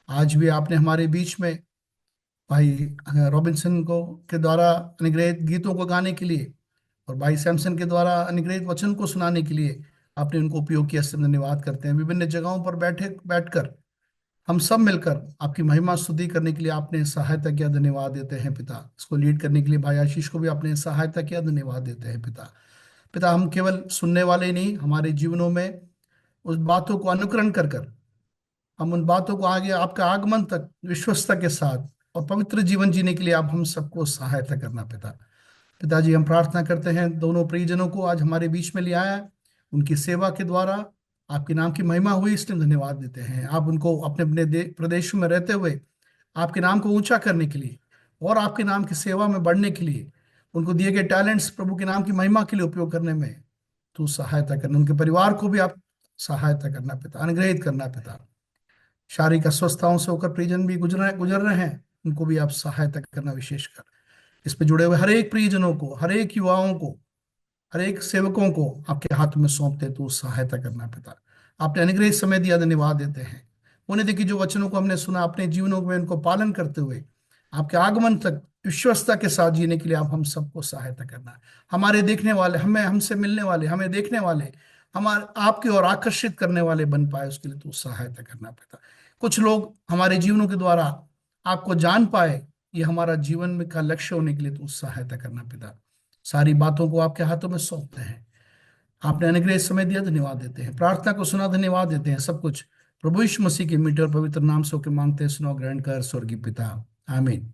आज भी आपने हमारे बीच में भाई रॉबिन्सन को के द्वारा अनुग्रहित गीतों को गाने के लिए और भाई सैमसन के द्वारा अनुग्रहित वचन को सुनाने के लिए आपने उनको उपयोग किया, इससे धन्यवाद करते हैं। विभिन्न जगहों पर बैठकर हम सब मिलकर आपकी महिमा स्तुति करने के लिए आपने सहायता किया, धन्यवाद देते हैं पिता। इसको लीड करने के लिए भाई आशीष को भी आपने सहायता किया, धन्यवाद देते हैं पिता। पिता, हम केवल सुनने वाले ही नहीं, हमारे जीवनों में उस बातों को अनुकरण कर कर हम उन बातों को आगे आपका आगमन तक विश्वस्तता के साथ और पवित्र जीवन जीने के लिए आप हम सबको सहायता करना पिता। पिताजी, हम प्रार्थना करते हैं दोनों परिजनों को आज हमारे बीच में ले आया, उनकी सेवा के द्वारा आपके नाम की महिमा हुई, इसलिए धन्यवाद देते हैं। आप उनको अपने अपने प्रदेशों में रहते हुए आपके नाम को ऊंचा करने के लिए और आपके नाम की सेवा में बढ़ने के लिए, उनको दिए गए टैलेंट्स प्रभु के नाम की महिमा के लिए उपयोग करने में तू सहायता करना। उनके परिवार को भी आप सहायता करना पिता, अनुग्रहित करना पिता। शारीरिक अस्वस्थताओं से होकर परिजन भी गुजर रहे हैं, उनको भी आप सहायता करना। विशेषकर इस पे जुड़े हुए हर एक परिजनों को, हर एक युवाओं को, हर एक सेवकों को आपके हाथ में सौंपते तो सहायता करना पिता। आपने अनुग्रहित समय दिया, धन्यवाद देते हैं। उन्हें देखिए जो वचनों को हमने सुना, अपने जीवनों में उनको पालन करते हुए आपके आगमन तक विश्वस्तता के साथ जीने के लिए आप हम सबको सहायता करना। हमारे देखने वाले, हमें हमसे मिलने वाले, हमें देखने वाले, हमारे आपकी ओर आकर्षित करने वाले बन पाए, उसके लिए तू सहायता करना पिता। कुछ लोग हमारे जीवनों के द्वारा आपको जान पाए, ये हमारा जीवन में का लक्ष्य होने के लिए तू सहायता करना पिता। सारी बातों को आपके हाथों में सौंपते हैं। आपने अनुग्रह समय दिया, धन्यवाद देते हैं। प्रार्थना को सुना, धन्यवाद देते हैं। सब कुछ प्रभु यीशु मसीह के मीठे और पवित्र नाम से होकर मांगते हैं, सुनो, ग्रहण कर स्वर्गीय पिता, आमीन।